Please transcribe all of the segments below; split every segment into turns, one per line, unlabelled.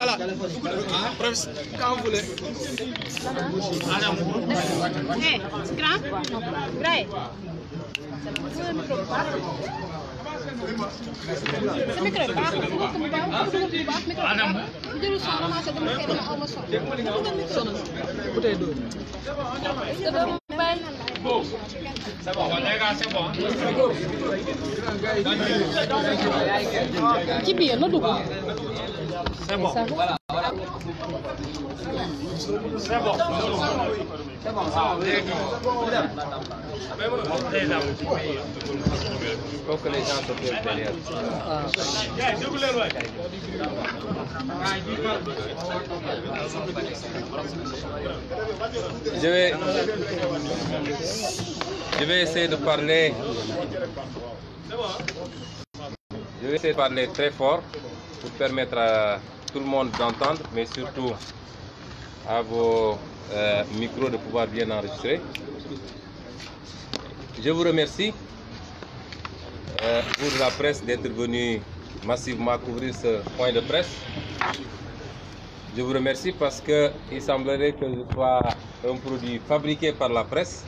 Voilà. Quand vous voulez.
Hey, grand, Bray.
C'est bon, les gars, c'est bon.
Qui bien, non,
C'est bon. Voilà. C'est bon. C'est bon.
Il faut que les gens se tiennent derrière. Je vais essayer de parler. Je vais essayer de parler très fort pour permettre à tout le monde d'entendre, mais surtout à vos micros de pouvoir bien enregistrer. Je vous remercie, vous de la presse, d'être venu massivement couvrir ce point de presse. Je vous remercie parce qu'il semblerait que je sois un produit fabriqué par la presse.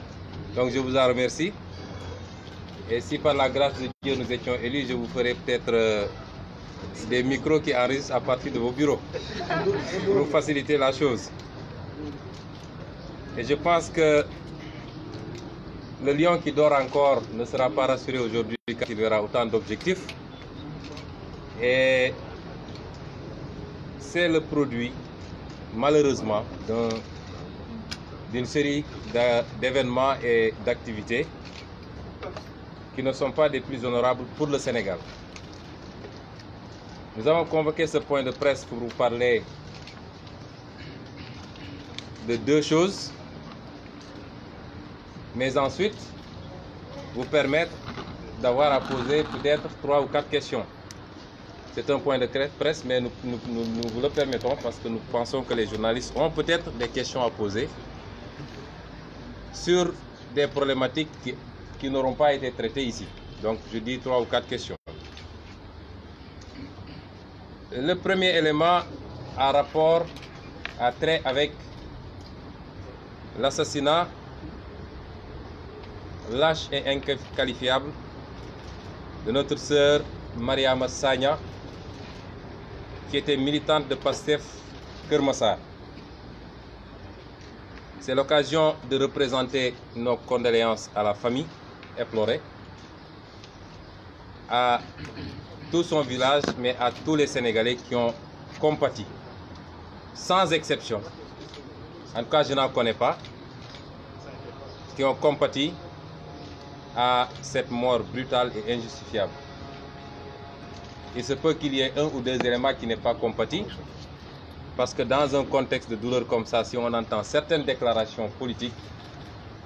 Donc je vous en remercie. Et si par la grâce de Dieu nous étions élus, je vous ferai peut-être des micros qui enregistrent à partir de vos bureaux pour vous faciliter la chose. Et je pense que le lion qui dort encore ne sera pas rassuré aujourd'hui car il verra autant d'objectifs. Et c'est le produit, malheureusement, d'une série d'événements et d'activités qui ne sont pas des plus honorables pour le Sénégal. Nous avons convoqué ce point de presse pour vous parler de deux choses, mais ensuite vous permettre d'avoir à poser peut-être 3 ou 4 questions. C'est un point de presse, mais nous vous le permettons parce que nous pensons que les journalistes ont peut-être des questions à poser sur des problématiques qui n'auront pas été traitées ici. Donc je dis 3 ou 4 questions. Le premier élément a rapport, a trait avec l'assassinat lâche et inqualifiable de notre sœur Mariama Sagna, qui était militante de Pastef Keur Massar. C'est l'occasion de représenter nos condoléances à la famille éplorée, à tout son village, mais à tous les Sénégalais qui ont compati, sans exception. En tout cas, je n'en connais pas, qui ont compati à cette mort brutale et injustifiable. Il se peut qu'il y ait un ou deux éléments qui n'aient pas compati, parce que dans un contexte de douleur comme ça, si on entend certaines déclarations politiques,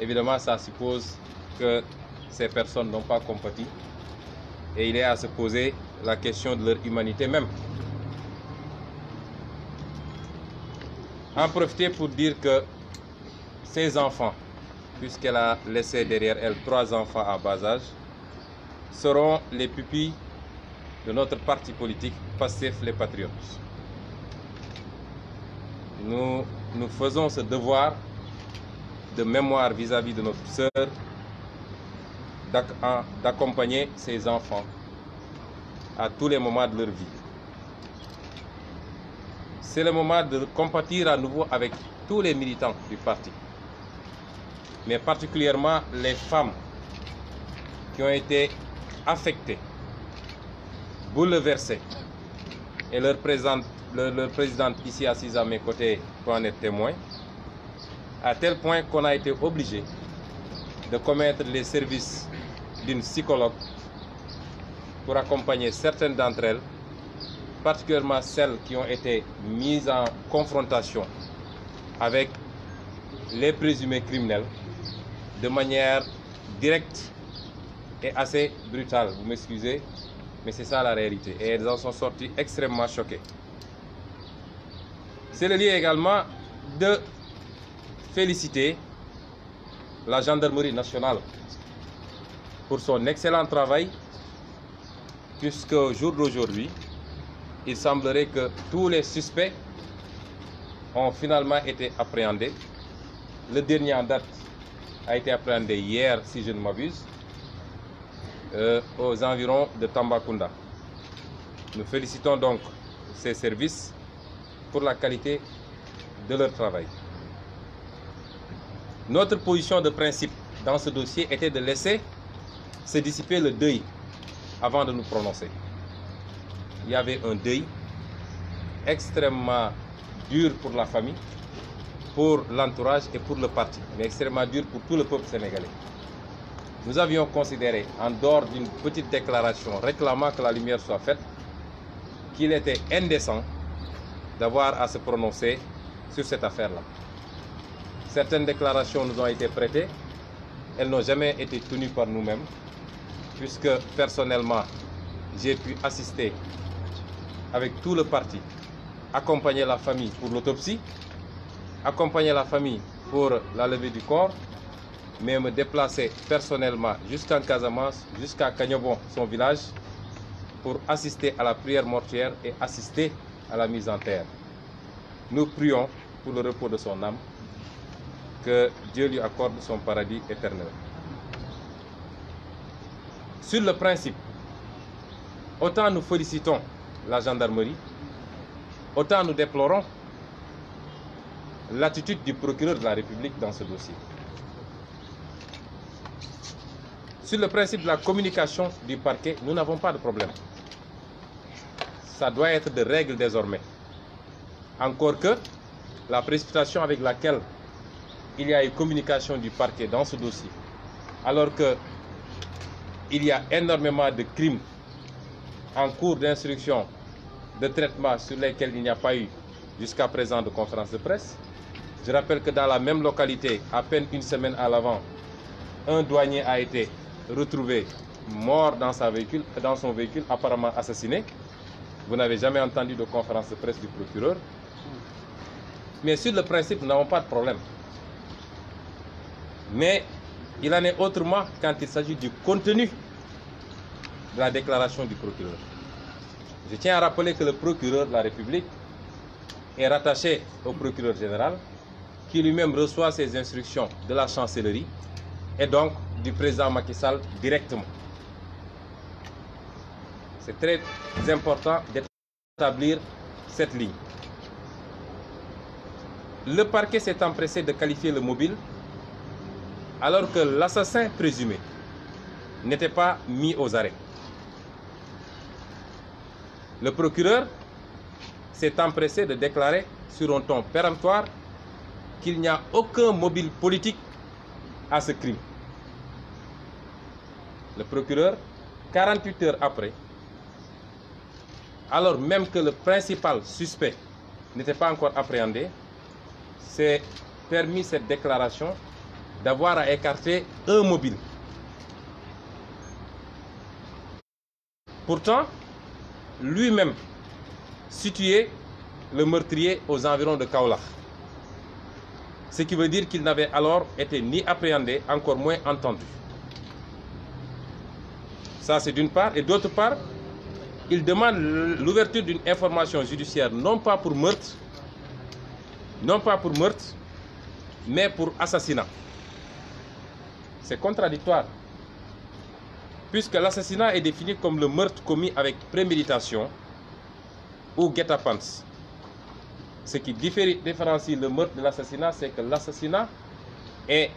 évidemment, ça suppose que ces personnes n'ont pas compati. Et il est à se poser la question de leur humanité même. En profiter pour dire que ces enfants, puisqu'elle a laissé derrière elle 3 enfants à bas âge, seront les pupilles de notre parti politique, Pastef les Patriotes. Nous faisons ce devoir de mémoire vis-à-vis de notre sœur, d'accompagner ces enfants à tous les moments de leur vie. C'est le moment de compatir à nouveau avec tous les militants du parti, mais particulièrement les femmes qui ont été affectées, bouleversées, et leur présidente ici assise à mes côtés peut en être témoin, à tel point qu'on a été obligé de commettre les services d'une psychologue pour accompagner certaines d'entre elles, particulièrement celles qui ont été mises en confrontation avec les présumés criminels de manière directe et assez brutale. Vous m'excusez, mais c'est ça la réalité. Et elles en sont sorties extrêmement choquées. C'est le lieu également de féliciter la gendarmerie nationale pour son excellent travail, puisqu'au jour d'aujourd'hui, il semblerait que tous les suspects ont finalement été appréhendés. Le dernier en date a été appréhendé hier, si je ne m'abuse, aux environs de Tambacounda. Nous félicitons donc ces services pour la qualité de leur travail. Notre position de principe dans ce dossier était de laisser se dissiper le deuil avant de nous prononcer. Il y avait un deuil extrêmement dur pour la famille, pour l'entourage et pour le parti, mais extrêmement dur pour tout le peuple sénégalais. Nous avions considéré, en dehors d'une petite déclaration réclamant que la lumière soit faite, qu'il était indécent d'avoir à se prononcer sur cette affaire-là. Certaines déclarations nous ont été prêtées, elles n'ont jamais été tenues par nous-mêmes, puisque personnellement, j'ai pu assister avec tout le parti, accompagner la famille pour l'autopsie, accompagner la famille pour la levée du corps, mais me déplacer personnellement jusqu'en Casamance, jusqu'à Kagnobon, son village, pour assister à la prière mortuaire et assister à la mise en terre. Nous prions pour le repos de son âme, que Dieu lui accorde son paradis éternel. Sur le principe, autant nous félicitons la gendarmerie, autant nous déplorons l'attitude du procureur de la République dans ce dossier. Sur le principe de la communication du parquet, nous n'avons pas de problème. Ça doit être de règle désormais. Encore que la précipitation avec laquelle il y a eu communication du parquet dans ce dossier, alors qu'il y a énormément de crimes en cours d'instruction, de traitement sur lesquels il n'y a pas eu jusqu'à présent de conférence de presse. Je rappelle que dans la même localité, à peine une semaine à l'avant, un douanier a été retrouvé mort dans son véhicule, apparemment assassiné. Vous n'avez jamais entendu de conférence de presse du procureur. Mais sur le principe, nous n'avons pas de problème. Mais il en est autrement quand il s'agit du contenu de la déclaration du procureur. Je tiens à rappeler que le procureur de la République est rattaché au procureur général, qui lui-même reçoit ses instructions de la chancellerie et donc du président Macky Sall directement. C'est très important d'établir cette ligne. Le parquet s'est empressé de qualifier le mobile alors que l'assassin présumé n'était pas mis aux arrêts. Le procureur s'est empressé de déclarer sur un ton péremptoire qu'il n'y a aucun mobile politique à ce crime. Le procureur, 48 heures après, alors même que le principal suspect n'était pas encore appréhendé, s'est permis cette déclaration d'avoir à écarter un mobile. Pourtant, lui-même situait le meurtrier aux environs de Kaolack. Ce qui veut dire qu'il n'avait alors été ni appréhendé, encore moins entendu. Ça, c'est d'une part. Et d'autre part, il demande l'ouverture d'une information judiciaire, non pas pour meurtre, mais pour assassinat. C'est contradictoire, puisque l'assassinat est défini comme le meurtre commis avec préméditation ou guet-apens. Ce qui différencie le meurtre de l'assassinat, c'est que l'assassinat est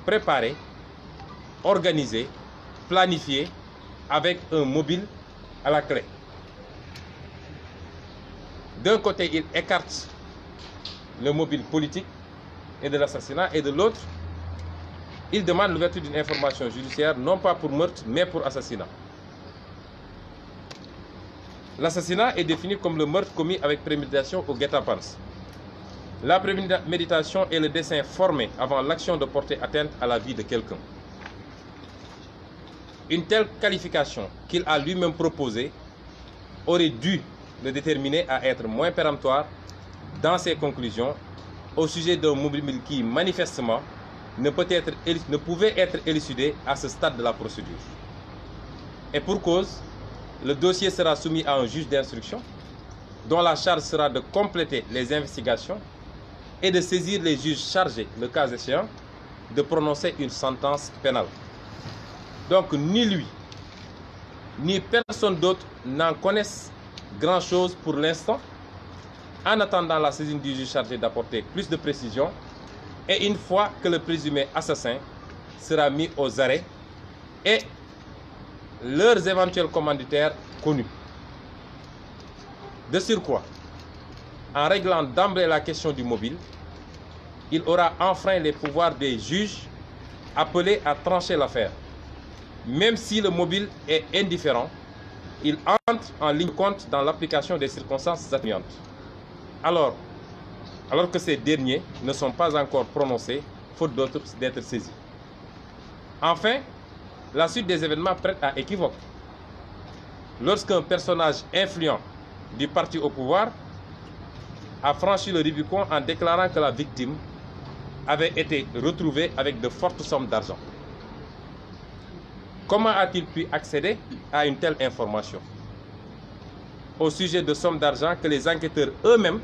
préparé, organisé, planifié, avec un mobile à la clé. D'un côté, il écarte le mobile politique et de l'assassinat, et de l'autre, il demande l'ouverture d'une information judiciaire, non pas pour meurtre, mais pour assassinat. L'assassinat est défini comme le meurtre commis avec préméditation ou guet-apens. La préméditation est le dessein formé avant l'action de porter atteinte à la vie de quelqu'un. Une telle qualification qu'il a lui-même proposée aurait dû le déterminer à être moins péremptoire dans ses conclusions au sujet d'un mobile qui, manifestement, ne pouvait être élucidé à ce stade de la procédure. Et pour cause, le dossier sera soumis à un juge d'instruction dont la charge sera de compléter les investigations et de saisir les juges chargés, le cas échéant, de prononcer une sentence pénale. Donc ni lui, ni personne d'autre n'en connaissent grand-chose pour l'instant, en attendant la saisine du juge chargé d'apporter plus de précisions et une fois que le présumé assassin sera mis aux arrêts et leurs éventuels commanditaires connus. De surcroît, en réglant d'emblée la question du mobile, il aura enfreint les pouvoirs des juges appelés à trancher l'affaire. Même si le mobile est indifférent, il entre en ligne de compte dans l'application des circonstances atténuantes. Alors que ces derniers ne sont pas encore prononcés, faute d'être saisis. Enfin, la suite des événements prête à équivoque. Lorsqu'un personnage influent du parti au pouvoir a franchi le Rubicon en déclarant que la victime avait été retrouvée avec de fortes sommes d'argent. Comment a-t-il pu accéder à une telle information au sujet de sommes d'argent que les enquêteurs eux-mêmes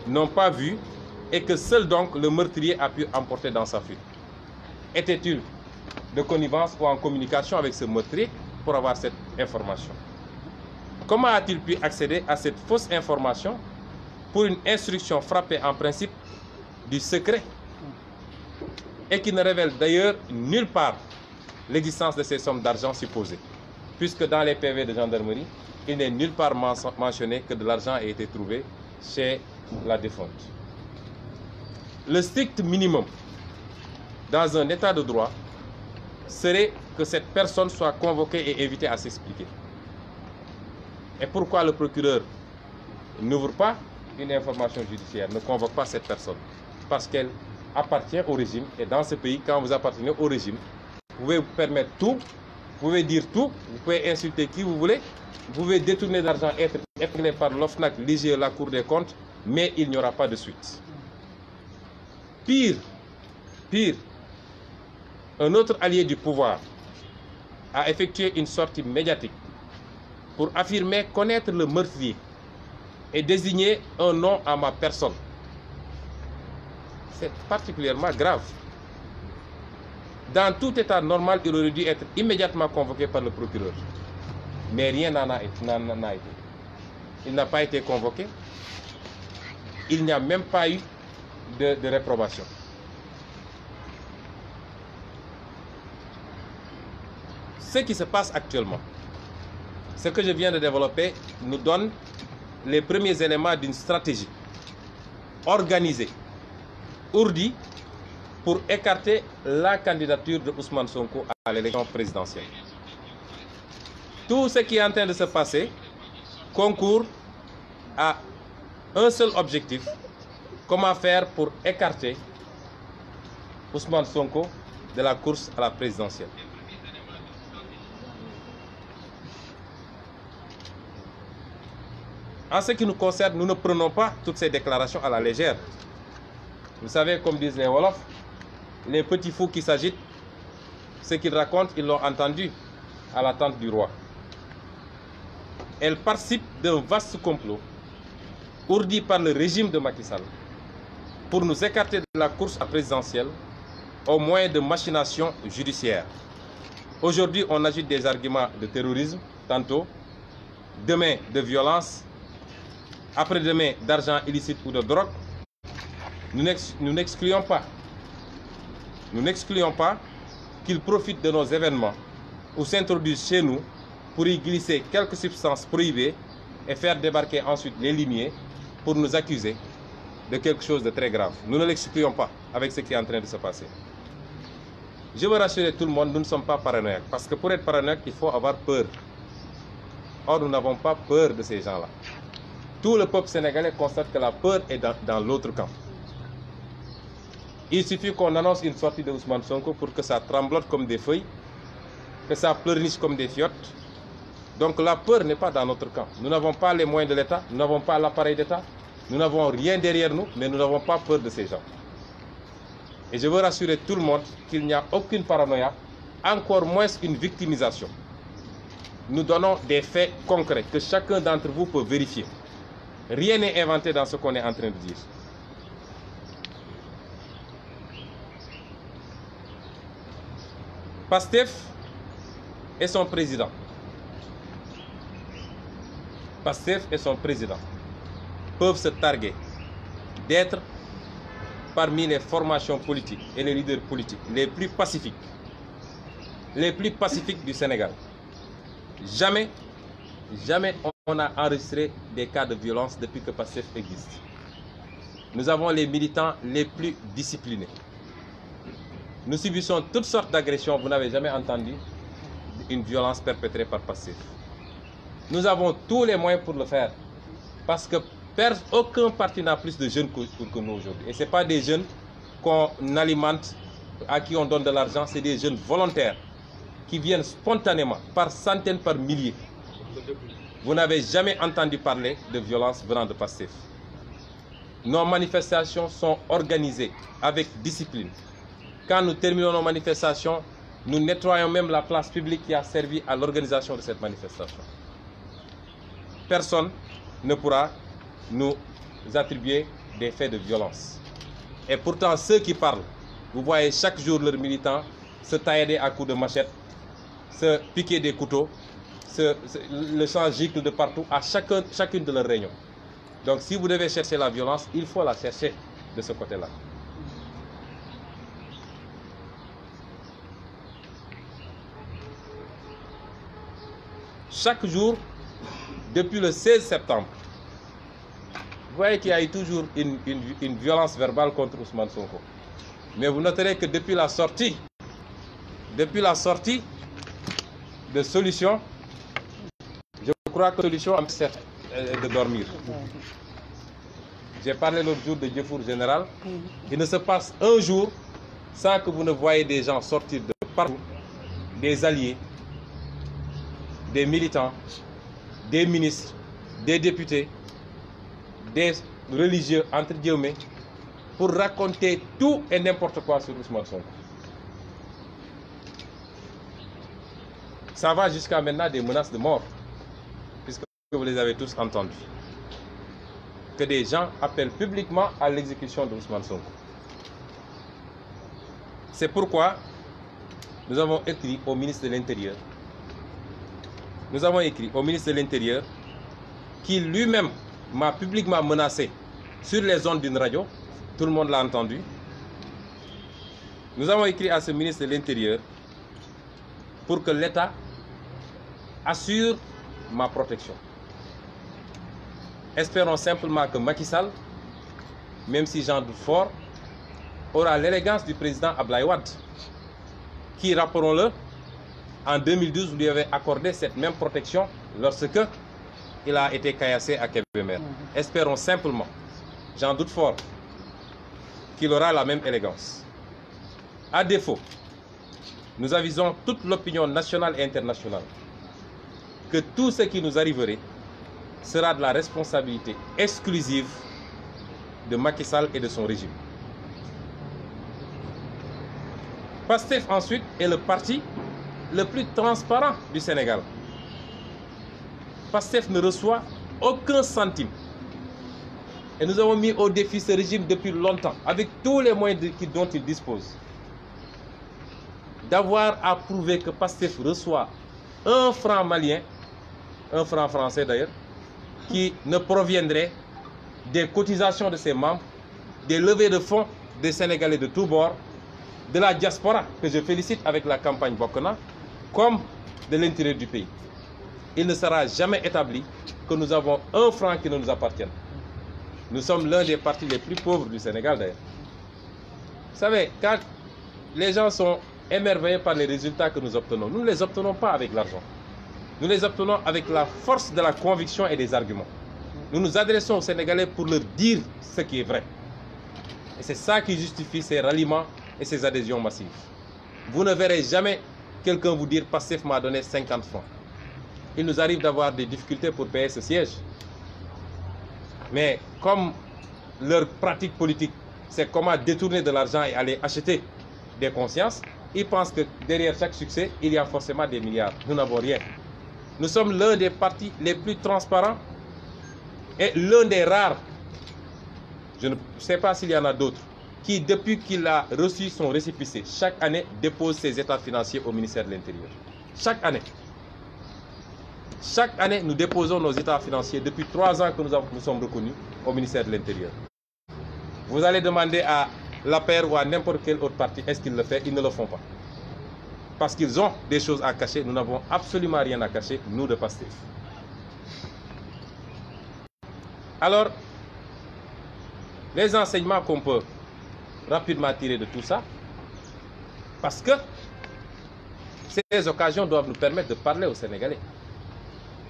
n'ont pas vues et que seul donc le meurtrier a pu emporter dans sa fuite? Était-il de connivence ou en communication avec ce meurtrier pour avoir cette information? Comment a-t-il pu accéder à cette fausse information pour une instruction frappée en principe du secret et qui ne révèle d'ailleurs nulle part l'existence de ces sommes d'argent supposées, puisque dans les PV de gendarmerie, il n'est nulle part mentionné que de l'argent ait été trouvé chez la défunte. Le strict minimum dans un état de droit serait que cette personne soit convoquée et invitée à s'expliquer. Et pourquoi le procureur n'ouvre pas une information judiciaire, ne convoque pas cette personne? Parce qu'elle appartient au régime, et dans ce pays, quand vous appartenez au régime, vous pouvez vous permettre tout, vous pouvez dire tout, vous pouvez insulter qui vous voulez, vous pouvez détourner de l'argent, être épinglé par l'OFNAC, l'IGE, la Cour des comptes, mais il n'y aura pas de suite. Pire, un autre allié du pouvoir a effectué une sortie médiatique pour affirmer connaître le meurtrier et désigner un nom à ma personne. C'est particulièrement grave. Dans tout état normal, il aurait dû être immédiatement convoqué par le procureur. Mais rien n'en a été. Il n'a pas été convoqué. Il n'y a même pas eu de réprobation. Ce qui se passe actuellement, ce que je viens de développer, nous donne les premiers éléments d'une stratégie organisée, ourdie, pour écarter la candidature de Ousmane Sonko à l'élection présidentielle. Tout ce qui est en train de se passer concourt à un seul objectif: comment faire pour écarter Ousmane Sonko de la course à la présidentielle. En ce qui nous concerne, nous ne prenons pas toutes ces déclarations à la légère. Vous savez, comme disent les Wolofs, les petits fous qui s'agitent, ce qu'ils racontent, ils l'ont entendu à la tente du roi. Elles participent d'un vaste complot ourdi par le régime de Macky Sall pour nous écarter de la course à la présidentielle au moyen de machinations judiciaires. Aujourd'hui, on agite des arguments de terrorisme, tantôt, demain de violence, après-demain d'argent illicite ou de drogue. Nous n'excluons pas qu'ils profitent de nos événements ou s'introduisent chez nous pour y glisser quelques substances prohibées et faire débarquer ensuite les limiers pour nous accuser de quelque chose de très grave. Nous ne l'excluons pas avec ce qui est en train de se passer. Je veux rassurer tout le monde, nous ne sommes pas paranoïaques, parce que pour être paranoïaque, il faut avoir peur. Or, nous n'avons pas peur de ces gens-là. Tout le peuple sénégalais constate que la peur est dans l'autre camp. Il suffit qu'on annonce une sortie de Ousmane Sonko pour que ça tremblote comme des feuilles, que ça pleurniche comme des fiottes. Donc la peur n'est pas dans notre camp. Nous n'avons pas les moyens de l'État, nous n'avons pas l'appareil d'État, nous n'avons rien derrière nous, mais nous n'avons pas peur de ces gens. Et je veux rassurer tout le monde qu'il n'y a aucune paranoïa, encore moins une victimisation. Nous donnons des faits concrets que chacun d'entre vous peut vérifier. Rien n'est inventé dans ce qu'on est en train de dire. Pastef et son président. Pastef et son président peuvent se targuer d'être parmi les formations politiques et les leaders politiques les plus pacifiques du Sénégal. Jamais on a enregistré des cas de violence depuis que Pastef existe. Nous avons les militants les plus disciplinés. Nous subissons toutes sortes d'agressions. Vous n'avez jamais entendu une violence perpétrée par Pastef. Nous avons tous les moyens pour le faire. Parce que aucun parti n'a plus de jeunes que nous aujourd'hui. Et ce n'est pas des jeunes qu'on alimente, à qui on donne de l'argent. C'est des jeunes volontaires qui viennent spontanément, par centaines, par milliers. Vous n'avez jamais entendu parler de violence venant de Pastef. Nos manifestations sont organisées avec discipline. Quand nous terminons nos manifestations, nous nettoyons même la place publique qui a servi à l'organisation de cette manifestation. Personne ne pourra nous attribuer des faits de violence. Et pourtant, ceux qui parlent, vous voyez chaque jour leurs militants se taillader à coups de machette, se piquer des couteaux, le sang gicle de partout à chacune de leurs réunions. Donc si vous devez chercher la violence, il faut la chercher de ce côté-là. Chaque jour, depuis le 16 septembre, vous voyez qu'il y a eu toujours une violence verbale contre Ousmane Sonko. Mais vous noterez que depuis la sortie de Solution, je crois que Solution a de dormir. J'ai parlé l'autre jour de Diefour Général. Il ne se passe un jour sans que vous ne voyez des gens sortir de partout, des alliés, des militants, des ministres, des députés, des religieux, entre guillemets, pour raconter tout et n'importe quoi sur Ousmane Sonko. Ça va jusqu'à maintenant des menaces de mort, puisque vous les avez tous entendues. Que des gens appellent publiquement à l'exécution de Ousmane Sonko. C'est pourquoi nous avons écrit au ministre de l'Intérieur. Nous avons écrit au ministre de l'Intérieur qui lui-même m'a publiquement menacé sur les ondes d'une radio. Tout le monde l'a entendu. Nous avons écrit à ce ministre de l'Intérieur pour que l'État assure ma protection. Espérons simplement que Macky Sall, même si j'en doute fort, aura l'élégance du président Abdoulaye Wade, qui, rappelons-le, en 2012, lui avait accordé cette même protection lorsque il a été caillassé à Kébémer. Espérons simplement, j'en doute fort, qu'il aura la même élégance. À défaut, nous avisons toute l'opinion nationale et internationale que tout ce qui nous arriverait sera de la responsabilité exclusive de Macky Sall et de son régime. Pastef ensuite est le parti le plus transparent du Sénégal. Pastef ne reçoit aucun centime. Et nous avons mis au défi ce régime depuis longtemps, avec tous les moyens dont il dispose, d'avoir à prouver que Pastef reçoit un franc malien, un franc français d'ailleurs, qui ne proviendrait des cotisations de ses membres, des levées de fonds des Sénégalais de tous bords, de la diaspora, que je félicite avec la campagne Bokona, comme de l'intérieur du pays. Il ne sera jamais établi que nous avons un franc qui ne nous appartienne. Nous sommes l'un des partis les plus pauvres du Sénégal d'ailleurs. Vous savez, quand les gens sont émerveillés par les résultats que nous obtenons, nous ne les obtenons pas avec l'argent. Nous les obtenons avec la force de la conviction et des arguments. Nous nous adressons aux Sénégalais pour leur dire ce qui est vrai. Et c'est ça qui justifie ces ralliements et ces adhésions massives. Vous ne verrez jamais quelqu'un vous dire « Pastef m'a donné 50 francs ». Il nous arrive d'avoir des difficultés pour payer ce siège. Mais comme leur pratique politique, c'est comment détourner de l'argent et aller acheter des consciences, ils pensent que derrière chaque succès, il y a forcément des milliards. Nous n'avons rien. Nous sommes l'un des partis les plus transparents est l'un des rares, je ne sais pas s'il y en a d'autres, qui depuis qu'il a reçu son récépissé, chaque année dépose ses états financiers au ministère de l'Intérieur. Chaque année. Chaque année, nous déposons nos états financiers depuis 3 ans que nous sommes reconnus au ministère de l'Intérieur. Vous allez demander à l'APR ou à n'importe quel autre parti, est-ce qu'ils le font? Ils ne le font pas. Parce qu'ils ont des choses à cacher. Nous n'avons absolument rien à cacher, nous de PASTEF. Alors, les enseignements qu'on peut rapidement tirer de tout ça, parce que ces occasions doivent nous permettre de parler aux Sénégalais.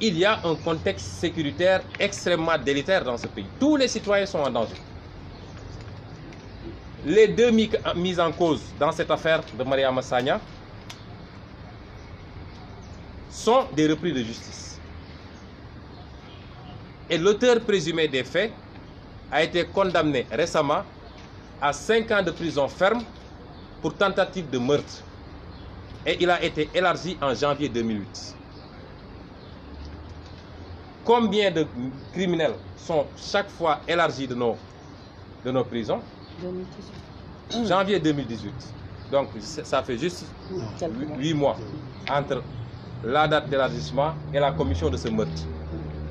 Il y a un contexte sécuritaire extrêmement délétère dans ce pays. Tous les citoyens sont en danger. Les 2 mises en cause dans cette affaire de Mariama Sagna sont des repris de justice. Et l'auteur présumé des faits a été condamné récemment à 5 ans de prison ferme pour tentative de meurtre. Et il a été élargi en janvier 2008. Combien de criminels sont chaque fois élargis de nos prisons?
2018.
Janvier 2018. Donc ça fait juste 8 mois entre la date d'élargissement et la commission de ce meurtre.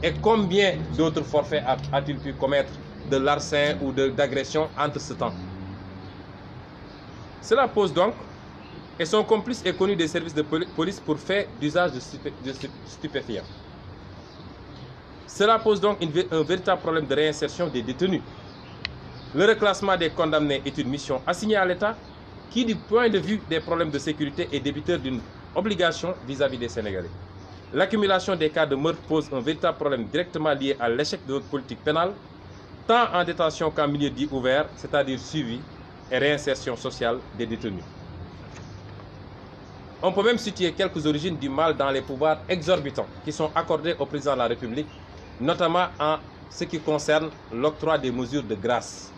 Et combien d'autres forfaits a-t-il pu commettre de larcin ou d'agression entre ce temps? Cela pose donc, et son complice est connu des services de police pour faire d'usage de stupéfiants. Cela pose donc un véritable problème de réinsertion des détenus. Le reclassement des condamnés est une mission assignée à l'État qui, du point de vue des problèmes de sécurité, est débiteur d'une obligation vis-à-vis des Sénégalais. L'accumulation des cas de meurtre pose un véritable problème directement lié à l'échec de notre politique pénale, tant en détention qu'en milieu dit ouvert, c'est-à-dire suivi et réinsertion sociale des détenus. On peut même situer quelques origines du mal dans les pouvoirs exorbitants qui sont accordés au président de la République, notamment en ce qui concerne l'octroi des mesures de grâce.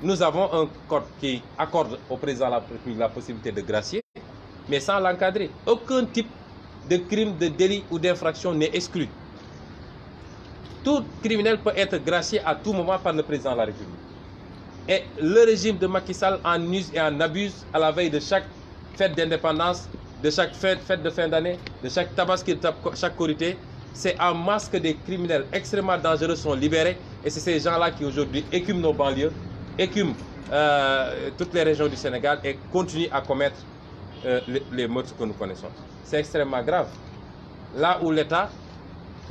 Nous avons un code qui accorde au président de la République la possibilité de gracier, mais sans l'encadrer. Aucun type de crime, de délit ou d'infraction n'est exclu. Tout criminel peut être gracié à tout moment par le président de la République. Et le régime de Macky Sall en use et en abuse à la veille de chaque fête d'indépendance, de chaque fête de fin d'année, de chaque tabaski, de chaque Korité. C'est en masse que des criminels extrêmement dangereux sont libérés. Et c'est ces gens-là qui aujourd'hui écument nos banlieues, écument toutes les régions du Sénégal et continuent à commettre les meurtres que nous connaissons. C'est extrêmement grave. Là où l'État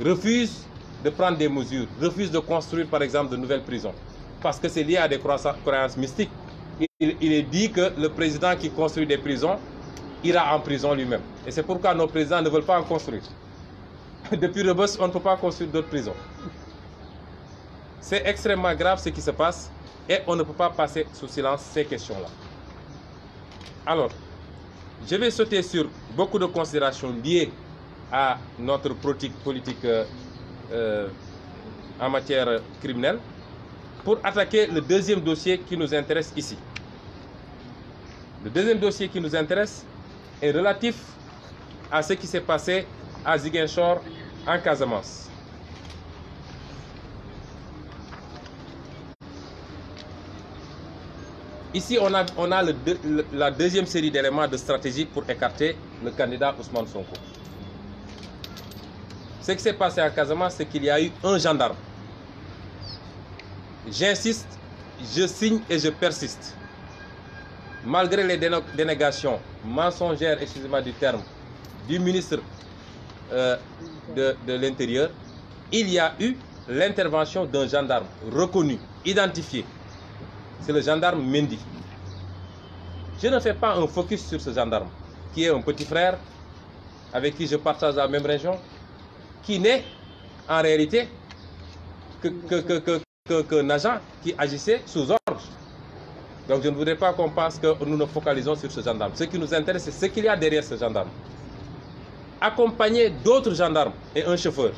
refuse de prendre des mesures, refuse de construire par exemple de nouvelles prisons, parce que c'est lié à des croyances mystiques. Il est dit que le président qui construit des prisons ira en prison lui-même. Et c'est pourquoi nos présidents ne veulent pas en construire. Depuis Rebeuss, on ne peut pas construire d'autres prisons. C'est extrêmement grave ce qui se passe et on ne peut pas passer sous silence ces questions-là. Alors, je vais sauter sur beaucoup de considérations liées à notre politique en matière criminelle pour attaquer le deuxième dossier qui nous intéresse ici. Le deuxième dossier qui nous intéresse est relatif à ce qui s'est passé à Ziguinchor, en Casamance. Ici, on a la deuxième série d'éléments de stratégie pour écarter le candidat Ousmane Sonko. Ce qui s'est passé à Casamance, c'est qu'il y a eu un gendarme. J'insiste, je signe et je persiste. Malgré les dénégations mensongères, excusez-moi du terme, du ministre de l'Intérieur, il y a eu l'intervention d'un gendarme reconnu, identifié. C'est le gendarme Mendy. Je ne fais pas un focus sur ce gendarme, qui est un petit frère, avec qui je partage la même région, qui n'est en réalité qu'un agent qui agissait sous ordre. Donc je ne voudrais pas qu'on pense que nous nous focalisons sur ce gendarme. Ce qui nous intéresse, c'est ce qu'il y a derrière ce gendarme. Accompagné d'autres gendarmes et un chauffeur.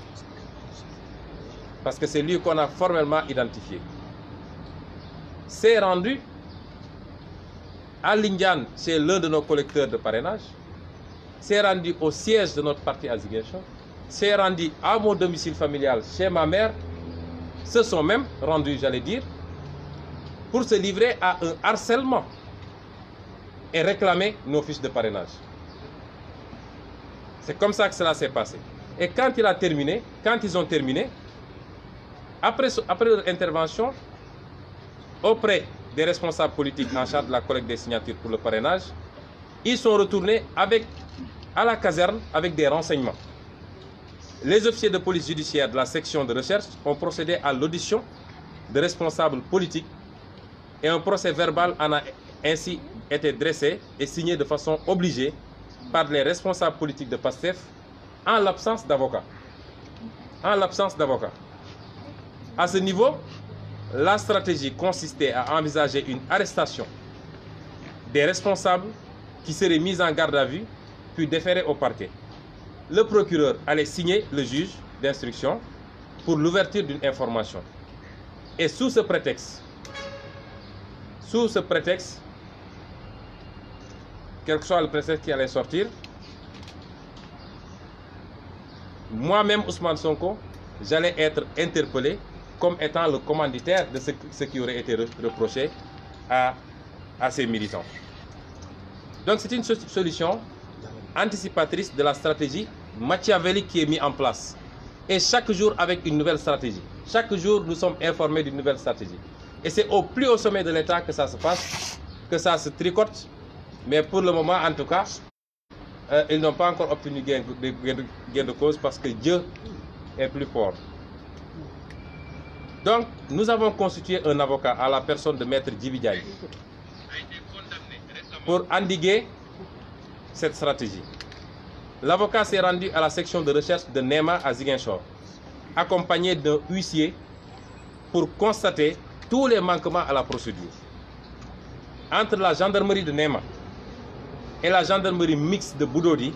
Parce que c'est lui qu'on a formellement identifié. S'est rendu à Lindiane, chez l'un de nos collecteurs de parrainage. S'est rendu au siège de notre parti à Ziguinchor. S'est rendu à mon domicile familial chez ma mère se sont même rendus, j'allais dire, pour se livrer à un harcèlement et réclamer nos fiches de parrainage. C'est comme ça que cela s'est passé. Et quand ils ont terminé, après leur intervention, auprès des responsables politiques en charge de la collecte des signatures pour le parrainage, ils sont retournés à la caserne avec des renseignements. Les officiers de police judiciaire de la section de recherche ont procédé à l'audition de responsables politiques et un procès verbal en a ainsi été dressé et signé de façon obligée par les responsables politiques de PASTEF en l'absence d'avocats. À ce niveau, la stratégie consistait à envisager une arrestation des responsables qui seraient mis en garde à vue puis déférés au parquet. Le procureur allait signer le juge d'instruction pour l'ouverture d'une information. Et sous ce prétexte, quel que soit le prétexte qui allait sortir, moi-même, Ousmane Sonko, j'allais être interpellé comme étant le commanditaire de ce qui aurait été reproché à ces militants. Donc c'est une solution anticipatrice de la stratégie machiavélique qui est mise en place. Et chaque jour avec une nouvelle stratégie. Chaque jour, nous sommes informés d'une nouvelle stratégie. Et c'est au plus haut sommet de l'État que ça se passe, que ça se tricote. Mais pour le moment, en tout cas, ils n'ont pas encore obtenu gain de cause parce que Dieu est plus fort. Donc, nous avons constitué un avocat à la personne de Maître Djibi Diaye pour endiguer cette stratégie. L'avocat s'est rendu à la section de recherche de NEMA à Ziguinchor, accompagné d'un huissier pour constater tous les manquements à la procédure. Entre la gendarmerie de NEMA et la gendarmerie mixte de Boudodi,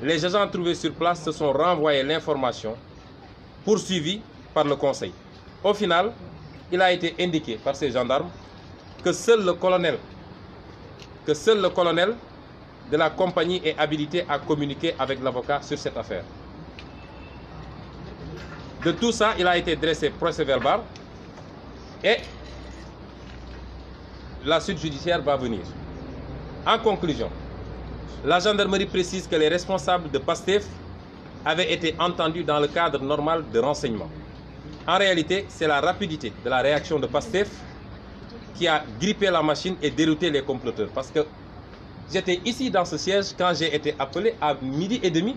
les agents trouvés sur place se sont renvoyés l'information poursuivie par le conseil. Au final, il a été indiqué par ces gendarmes que seul le colonel de la compagnie est habilité à communiquer avec l'avocat sur cette affaire. De tout ça, il a été dressé procès verbal et la suite judiciaire va venir. En conclusion, la gendarmerie précise que les responsables de PASTEF avaient été entendus dans le cadre normal de renseignement. En réalité, c'est la rapidité de la réaction de PASTEF qui a grippé la machine et dérouté les comploteurs. Parce que j'étais ici dans ce siège quand j'ai été appelé à 12h30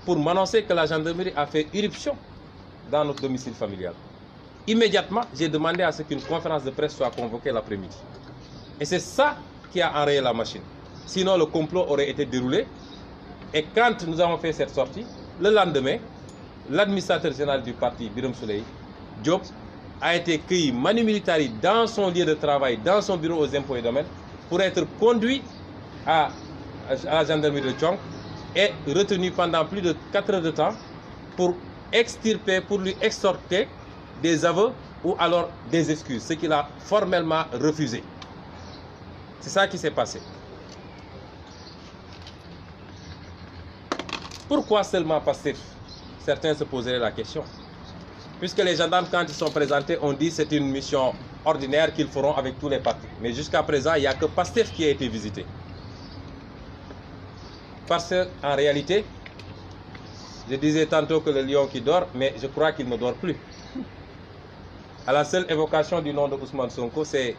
pour m'annoncer que la gendarmerie a fait irruption dans notre domicile familial. Immédiatement, j'ai demandé à ce qu'une conférence de presse soit convoquée l'après-midi. Et c'est ça qui a enrayé la machine. Sinon, le complot aurait été déroulé. Et quand nous avons fait cette sortie, le lendemain, l'administrateur général du parti, Birame Souleye Diop, a été cueilli manu militari dans son lieu de travail, dans son bureau aux impôts et domaines, pour être conduit à la gendarmerie de Tchong et retenu pendant plus de 4 heures de temps pour extirper, pour lui extorquer des aveux ou alors des excuses, ce qu'il a formellement refusé. C'est ça qui s'est passé. Pourquoi seulement PASTEF? Certains se poseraient la question. Puisque les gendarmes, quand ils sont présentés, ont dit que c'est une mission ordinaire qu'ils feront avec tous les partis. Mais jusqu'à présent, il n'y a que PASTEF qui a été visité. Parce qu'en réalité, je disais tantôt que le lion qui dort, mais je crois qu'il ne dort plus. À la seule évocation du nom de Ousmane Sonko, c'est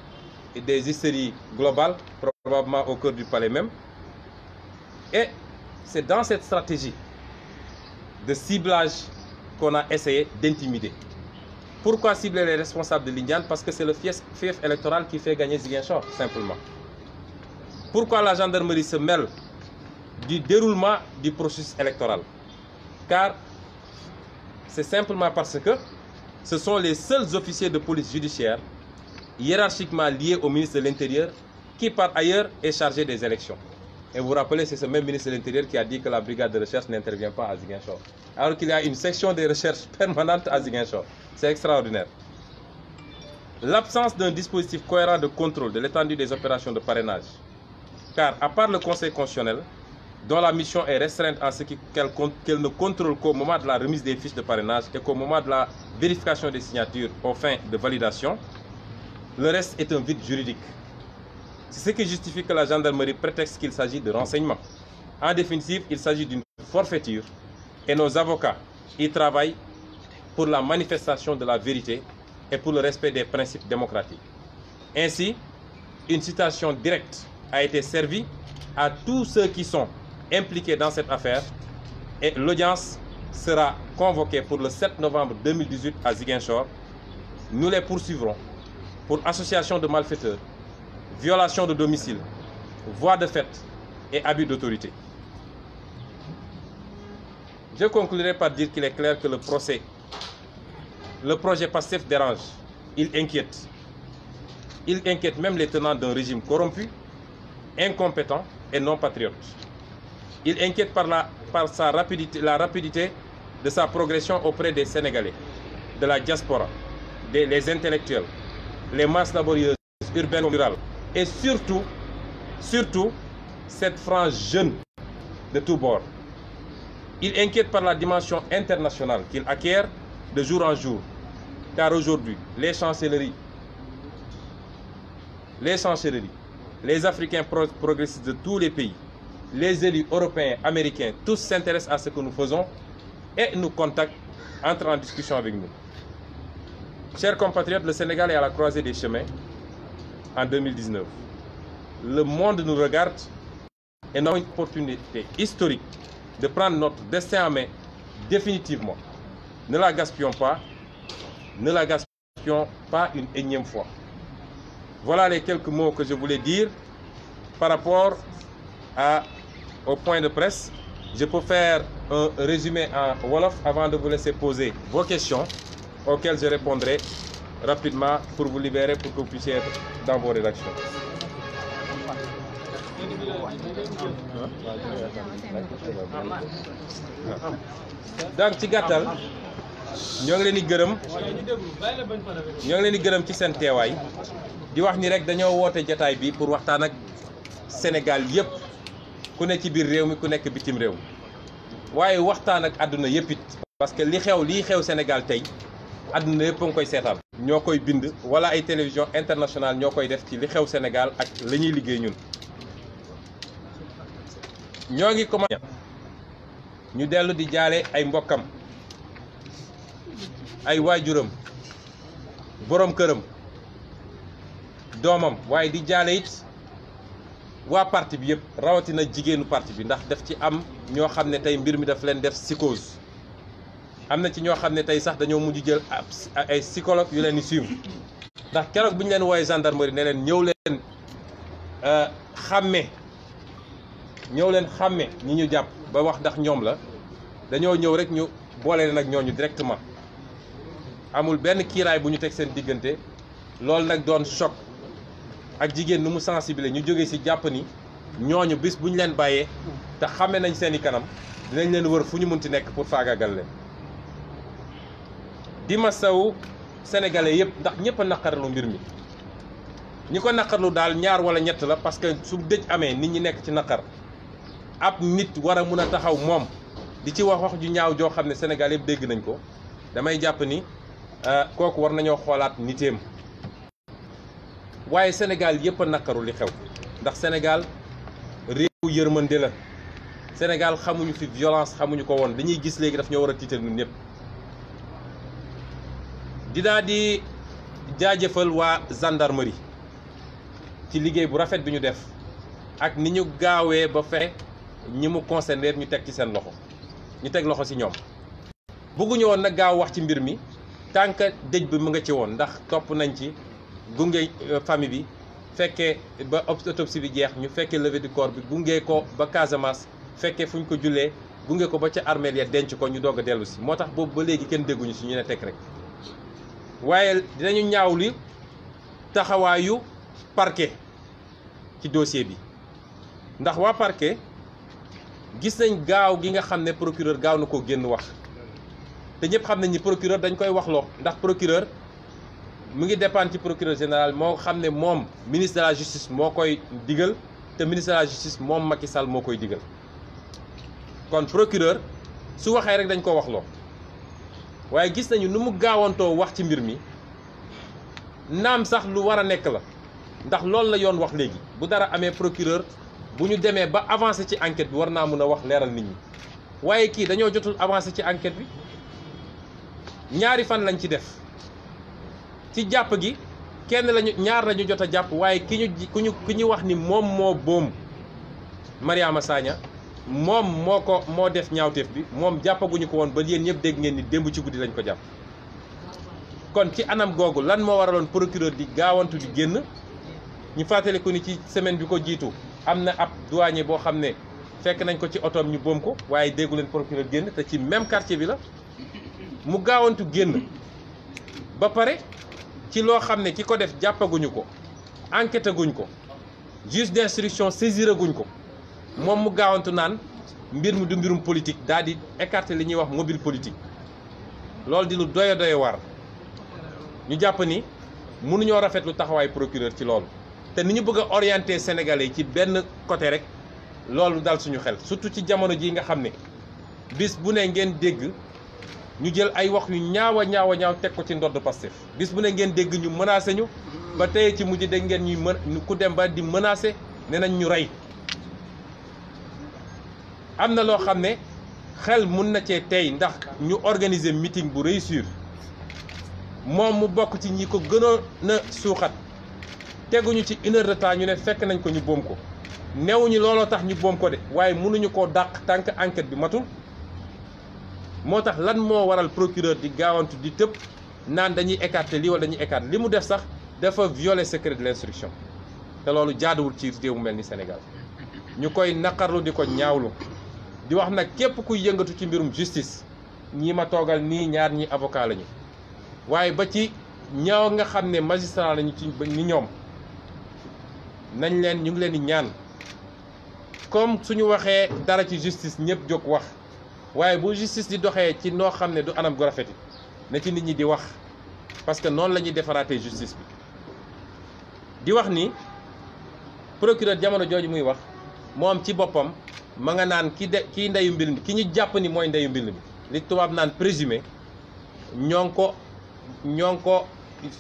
des hystéries globales, probablement au cœur du palais même. Et c'est dans cette stratégie de ciblage qu'on a essayé d'intimider. Pourquoi cibler les responsables de l'Indiane? Parce que c'est le fief électoral qui fait gagner Ziguinchor, simplement. Pourquoi la gendarmerie se mêle du déroulement du processus électoral? Car c'est simplement parce que ce sont les seuls officiers de police judiciaire hiérarchiquement liés au ministre de l'Intérieur qui par ailleurs est chargé des élections. Et vous vous rappelez, c'est ce même ministre de l'Intérieur qui a dit que la brigade de recherche n'intervient pas à Ziguinchor. Alors qu'il y a une section de recherche permanente à Ziguinchor. C'est extraordinaire. L'absence d'un dispositif cohérent de contrôle de l'étendue des opérations de parrainage. Car à part le Conseil constitutionnel, dont la mission est restreinte en ce qu'elle ne contrôle qu'au moment de la remise des fiches de parrainage et qu'au moment de la vérification des signatures aux fins de validation, le reste est un vide juridique. C'est ce qui justifie que la gendarmerie prétexte qu'il s'agit de renseignements. En définitive, il s'agit d'une forfaiture et nos avocats y travaillent pour la manifestation de la vérité et pour le respect des principes démocratiques. Ainsi, une citation directe a été servie à tous ceux qui sont impliqués dans cette affaire et l'audience sera convoquée pour le 7 novembre 2018 à Ziguinchor. Nous les poursuivrons pour association de malfaiteurs, violation de domicile, voie de fait et abus d'autorité. Je conclurai par dire qu'il est clair que le projet PASTEF dérange, il inquiète. Il inquiète même les tenants d'un régime corrompu, incompétent et non patriote. Il inquiète par la rapidité de sa progression auprès des Sénégalais, de la diaspora, les intellectuels, les masses laborieuses, urbaines et rurales. Et surtout, cette frange jeune de tous bords. Il inquiète par la dimension internationale qu'il acquiert de jour en jour. Car aujourd'hui, les chancelleries, les Africains progressistes de tous les pays, les élus européens, américains, tous s'intéressent à ce que nous faisons et nous contactent, entrent en discussion avec nous. Chers compatriotes, le Sénégal est à la croisée des chemins en 2019. Le monde nous regarde et nous avons une opportunité historique de prendre notre destin en main définitivement. Ne la gaspillons pas une énième fois. Voilà les quelques mots que je voulais dire par rapport au point de presse. Je peux faire un résumé en Wolof avant de vous laisser poser vos questions auxquelles je répondrai rapidement pour vous libérer pour que vous puissiez être dans vos rédactions. Donc ci gàttal ñoo ngi leen di gërëm ci seen teewaay di wax ni rek dañoo woote jotaay bi pour waxtaan ak Sénégal yépp ku ne ci biir réew mi ku nekk bitim réew waaye waxtaan ak àdduna yépp it parce que lii xew Sénégal tey àdduna yépp a ngi koy seetaan ñoo koy bind wala ay télévision internationale ñoo koy def ci li xew Sénégal ak la ñuy liggéey ñun ñoo ngi commencé ñu dellu di jaale ay mbokkam ay waajuram boroom këram doomam waaye di jaale it waa parti bi yëpp rawatina jigéenu parti bi ndax daf ci am ñoo xam ne tey mbir mi daf leen def psychose am na ci ñoo xam ne tey sax dañoo mujj jël ay psychologue yu leen di suivre ndax keroog bi ñu leen wooyee gendarmerie ne leen ñëw leen xàmme ñi ñu jàpp ba wax ndax ñoom la dañoo ñëw rek ñu boole leen ak ñooñu directement amul benn kiiraay bu ñu teg seen diggante loolu nag doon choc ak jigéen nu mu sensibiliser ñu jógee ci jàpp ni ñooñu bis bu ñu leen bàyyee te xame nañ seeni kanam dinañ leen wër fu ñu munti nekk pour faagaagal leen di masawu sénégalais yëpp ndax ñëpp a naqarlu mbir mi ñi ko naqarlu daal ñaar wala ñett la parce que su dëj amee nit ñi nekk ci naqar ab nit war a mun a taxaw moom di ci wax ju ñaaw joo xam ne Sénégal yëpp dégg nañ ko damay jàpp ni kooku war nañoo xoolaat niteem waaye Sénégal yëpp a naqaru li xew ndax Sénégal réewu yërmande la Sénégal xamuñu fi violence xamuñu ko woon dañuy gis léegi daf ñoo war a tiital ñun ñëpp dinaa di jaajëfal waa gendarmerie ci liggéey bu rafet bi ñu def ak ni ñu gaawee ba fexe ñi mu concerné ñu teg ci seen loxo ñu teg loxo ci ñoom bëgguñu woon nag gaaw wax ci mbir mi tant que dëj bi mu nga ci woon ndax topp nañ ci gunge famille bi fekkee ba autopsie bi jeex ñu fekkee levée du corps bi gunge ko ba Casamance fekkee fu ñu ko jullee gunge ko ba ca armeel ya denc ko ñu doog a dellu si moo tax boobu ba léegi kenn dégguñu si ñu ne teg rek waaye dinañu ñaawli taxawaayu parquet ci dossier bi ndax waa parquet gis nañ gaaw gi nga xam ne procureur gaaw na koo génn wax te ñëpp xam nañ ni procureur dañ koy waxloo ndax procureur mu ngi dépendre ci procureur général moo xam ne moom ministre de la justice moo koy digal te ministre de la justice moom Macky Sall moo koy digal kon procureur su waxee rek dañ ko wax loo waaye gis nañu nu mu gaawantoo wax ci mbir mi naam sax lu war a nekk la ndax loolu la yoon wax léegi bu dara amee procureur bu ñu demee ba avancé ci enquête bi war naa mën a wax leeral nit ñi waaye kii dañoo jotul avancé ci enquête bi ñaari fan lañ ci def ci jàpp gi kenn lañu ñaar lañu jot a jàpp waaye ki ñu wax ni moom moo boom Mariama Sagna moom moo def ñaawteef bi moom jàppaguñu ko woon ba yéen ñëpp dégg ngeen ni démb ci guddi lañ ko jàpp kon ci anam googu lan moo waraloon procureur di gaawantu di génn ñu fàttaliku ni ci semaine bi ko jiitu am na ab douanier boo xam ne fekk nañ ko ci otoom ñu boom ko waaye déggu leen procureur génn te ci même quartier bi la mu gaawantu génn ba pare ci loo xam ne ki ko def jàppaguñu ko enquête guñ ko juge d'instruction saisiraguñ ko moom mu gaawantu naan mbir mi du mbirum politique daal di écarter li ñuy wax mobile politique loolu di lu doy doy war ñu jàpp ni mënuñoo rafetlu taxawaay procureur ci loolu te ni ñu bëgg a orienter sénégalais yi ci benn côté rek loolu dal suñu xel surtout ci jamono ji nga xam ne bis bu ne ngeen dégg ñu jël ay wax yu ñaaw a ñaaw teg ko ci ndodd Pastef bis bu ne ngeen dégg ñu menacé ñu ba tey ci mujj dégg ngeen ñuy ku dem ba di menacé ne nañ ñu rey am na loo xam ne xel mun na cee tey ndax ñu organiser meeting bu réussir moom mu bokk ci ñi ko gënoon a suuxat teguñu ci 1 heure de temps ñu ne fekk nañ ko ñu boom ko newuñu looloo tax ñu boom ko de waaye mënuñu koo dàq tant que enquête bi matul moo tax lan moo waral procureur di gaawantu di tëb naan dañuy écarter lii wala dañuy écarter li mu def sax dafa violer secret de l'instruction te loolu jaaduwul ci réew mu mel ni Sénégal ñu koy naqarlu di ko ñaawlu di wax nag képp kuy yëngatu ci mbirum justice ñi ma toogal nii ñaar ñi avocat lañu waaye ba ci ñaaw nga xam ne magistrat lañu ci ni ñoom nañ leen ñu ngi leen di ñaan comme suñu waxee dara ci justice ñëpp jóg wax waaye bu justice di doxee ci noo xam ne du anam gu rafet na ci nit ñi di wax parce que noonu la ñuy defaraatee justice bi di wax ni procureur jamono jooju muy wax moom ci boppam ma nga naan kii ndeyu mbir mi ki ñu jàpp ni mooy ndeyu mbir mi li tubaab naan présumé ñoo ngi ko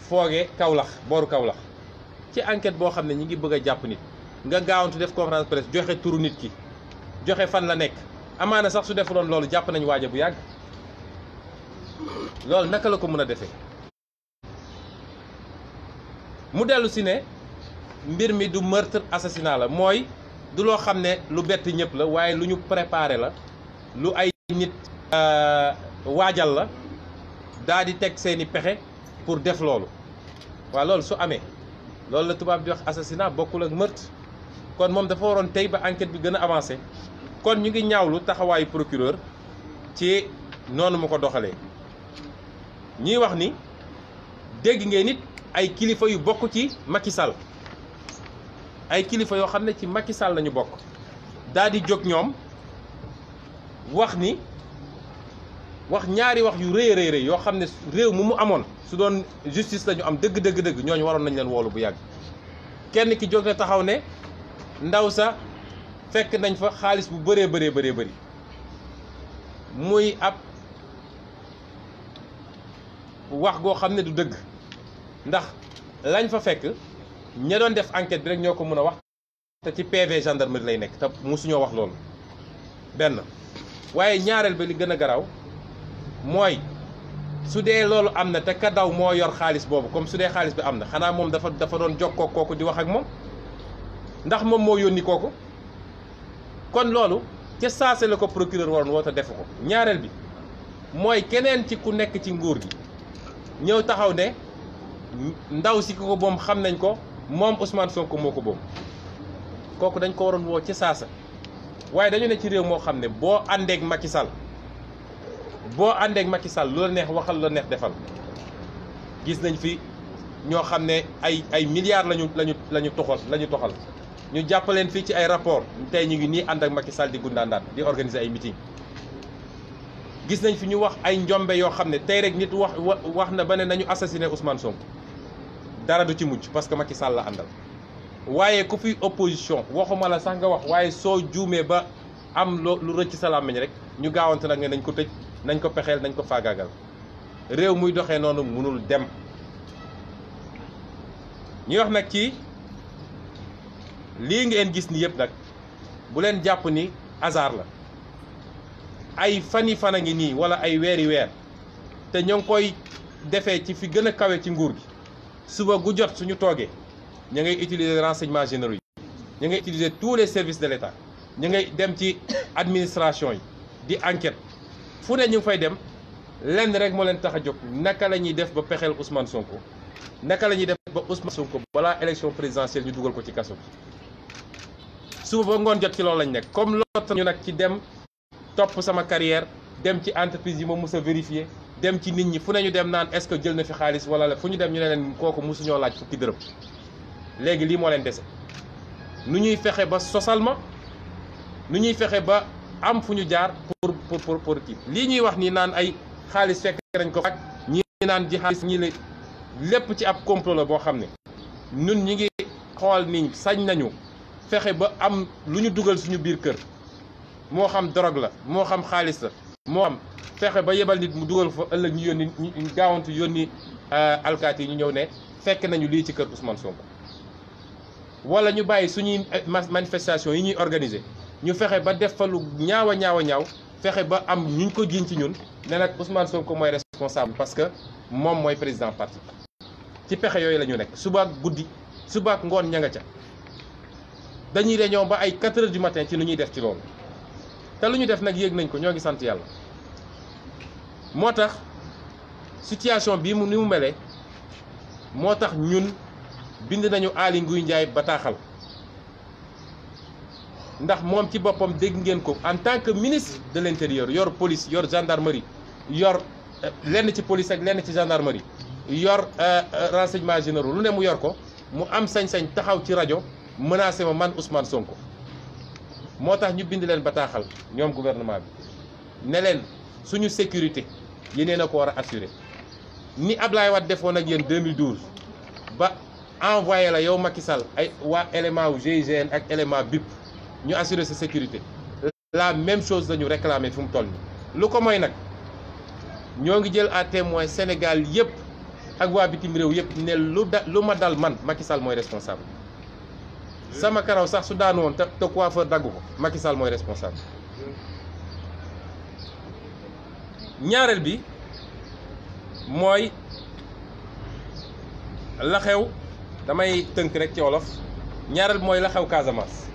fooge Kaolack booru Kaolack ci enquête boo xam ne ñi ngi bëgg a jàpp nit nga gaawantu def conférence presse joxe turu nit ki joxe fan la nekk amaana sax su defuloon loolu jàpp nañu waaja bu yàgg loolu naka la ko mën a defee mu dellu si ne mbir mi du meurtre assassinat la mooy du loo xam ne lu bett ñëpp la waaye lu ñu préparé la lu ay nit waajal la daal di teg seeni pexe pour def loolu waaw loolu su amee loolu la tubaab di wax assassinat bokkul ak meurtre kon moom dafa waroon tey ba enquête bi gën a avancé kon ñu ngi ñaawlu taxawaayu procureur ci noonu mu ko doxalee ñuy wax ni dégg ngeen nit ay kilifa yu bokk ci Macky Sall ay kilifa yoo xam ne ci Macky Sall lañu bokk daal di jóg ñoom wax ñaari wax yu rëy yoo xam ne réew mu amoon su doon justice lañu am dëgg ñooñu waroon nañ leen woolu bu yàgg kenn ki jóg na taxaw ne ndaw sa fekk nañ fa xaalis bu bëree bëri muy ab wax goo xam ne du dëgg ndax lañ fa fekk ña doon def enquête bi rek ñoo ko mën a wax te ci PV gendarmerie lay nekk te mosuñoo wax loolu benn waaye ñaareel ba li gën a garaaw mooy su dee loolu am na te ka daw moo yor xaalis boobu comme su dee xaalis bi am na xanaa moom dafa doon jokkoo kooku di wax ak moom ndax moom moo yónni kooku kon loolu ca saase la ko procureur waroon woo te defu ko ñaareel bi mooy keneen ci ku nekk ci nguur gi ñëw taxaw ne ndaw si ko boom xam nañ ko moom Ousmane Sonko moo ko boom kooku dañ ko waroon woo ci saasa waaye dañu ne ci réew moo xam ne boo àndeek Macky Sall lu la neex waxal lu la neex defal gis nañ fi ñoo xam ne ay milliards lañu toxal ñu jàppaleen fii ci ay rapport tey ñu ngi nii ànd ak Macky Sall di gundaandaat di organiser ay meeting gis nañ fi ñu wax ay njombe yoo xam ne tey rek nit wax na ba ne nañu assassiné Ousmane Sonko dara du ci mujj parce que Macky Sall la àndal waaye ku fi opposition waxuma la sax nga wax waaye soo juumee ba am lu rëcc sa làmmiñ rek ñu gaawante nag ne nañ ko tëj nañ ko pexeel nañ ko faagaagal réew muy doxee noonu mënul dem. ñuy wax nag ci lii ngeen gis ni yëpp nag bu leen jàpp ni hasard la ay fani fan a ngi nii wala ay weeri weer te ñoo ngi koy defee ci fi gën a kawe ci nguur gi suba gu jot suñu toogee ñu ngay utiliser renseignements généraux yi ñu ngay utiliser tous les services de l'État ñu ngay dem ci administration yi di enquête fu ne ñu ngi fay dem lenn rek moo leen tax a jóg naka la ñuy def ba pexeel Ousmane Sonko naka la ñuy def ba Ousmane Sonko balaa élection présidentielle ñu dugal ko ci kaso bi suba ba ngoon jot ci loolu lañ nekk comme loolu ñu nag ci dem topp sama carrière dem ci entreprise yi ma mus a vérifier dem ci nit ñi fu ne ñu dem naan est-ce que jël na fi xaalis wala la fu ñu dem ñu ne leen kooku musuñoo laaj fukki dërëm léegi lii moo leen dese nu ñuy fexe ba sosal ma nu ñuy fexe ba am fu ñu jaar pour kii lii ñuy wax nii naan ay xaalis fekk nañ ko ak ñi naan ji xaalis ñi lépp ci ab complot la boo xam ne ñun ñi ngi xool ni sañ nañu fexe ba am lu ñu dugal suñu biir kër moo xam drogue la moo xam xaalis la moo xam fexe ba yebal nit mu dugal fa ëllëg ñu yónni ñu gaawantu yónni alkaati yi ñu ñëw ne fekk nañu lii ci kër Ousmane Sonko wala ñu bàyyi suñuy manifestation yi ñuy organiser ñu fexe ba def fa lu ñaaw a ñaaw fexe ba am ñu ko jiiñ ci ñun ne nag Ousmane Sonko mooy responsable parce que moom mooy président parti ci pexe yooyu la ñu nekk subaak guddi subaak ngoon ña nga ca dañuy réunion ba ay 4 heures du matin ci lu ñuy def ci loolu te lu ñu def nag yéeg nañ ko ñoo ngi sant yàlla moo tax situation bii ni mu melee moo tax ñun bind nañu Aly Ngouille Ndiaye bataaxal ndax moom ci boppam dégg ngeen ko en tant que ministre de l'intérieur yor police yor gendarmerie yor lenn ci police ak lenn ci gendarmerie yor renseignements généraux lu ne mu yor ko mu am sañ-sañ taxaw ci rajo menacé ma man Ousmane Sonko moo tax ñu bind leen bataaxal ñoom gouvernement bi ne leen suñu sécurité yéeneen a ko war a assurer ni Ablaye Wade defoon ak yéen 2012 ba envoyé la yow Macky Sall ay waa élément wu GIGN ak élément BIP ñu assurer sa sécurité la même chose lañu réclamer fu mu toll nii lu ko mooy nag ñoo ngi jël à témoin Sénégal yëpp ak waa bitim réew yëpp ne lu ma dal man Macky Sall mooy responsable sama karaw sax su daanu woon te coiffeur daggu ko Macky Sall mooy responsable ñaareel bi mooy la xew damay tënk rek ci wolof ñaareel bi mooy la xew Casamance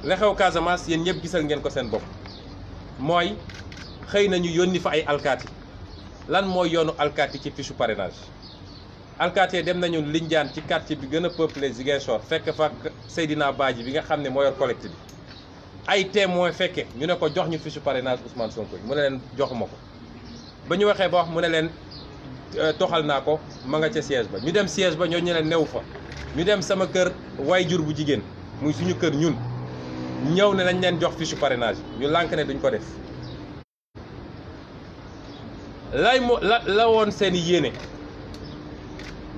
la xew Casamance yéen ñëpp gisal ngeen ko seen bopp mooy xëy nañu yónni fa ay alkaati lan mooy yoonu alkaati ci fichu parrainage alkaati dem nañu Lindiane ci quartier bi gën a peuplé Ziguinchor fekk fa Seydina Badji bi nga xam ne moo yor collecte bi ay témoin fekke ñu ne ko jox ñu fichu parrainage Ousmane Sonko mu ne leen joxuma ko ba ñu waxee ba wax mu ne leen toxal naa ko ma nga ca siège ba ñu dem siège ba ñoo ñu leen new fa ñu dem sama kër waajur bu jigéen muy suñu kër ñun ñëw ne nañ leen jox fichu parrainage ñu lànk ne duñ ko def la woon seen yéene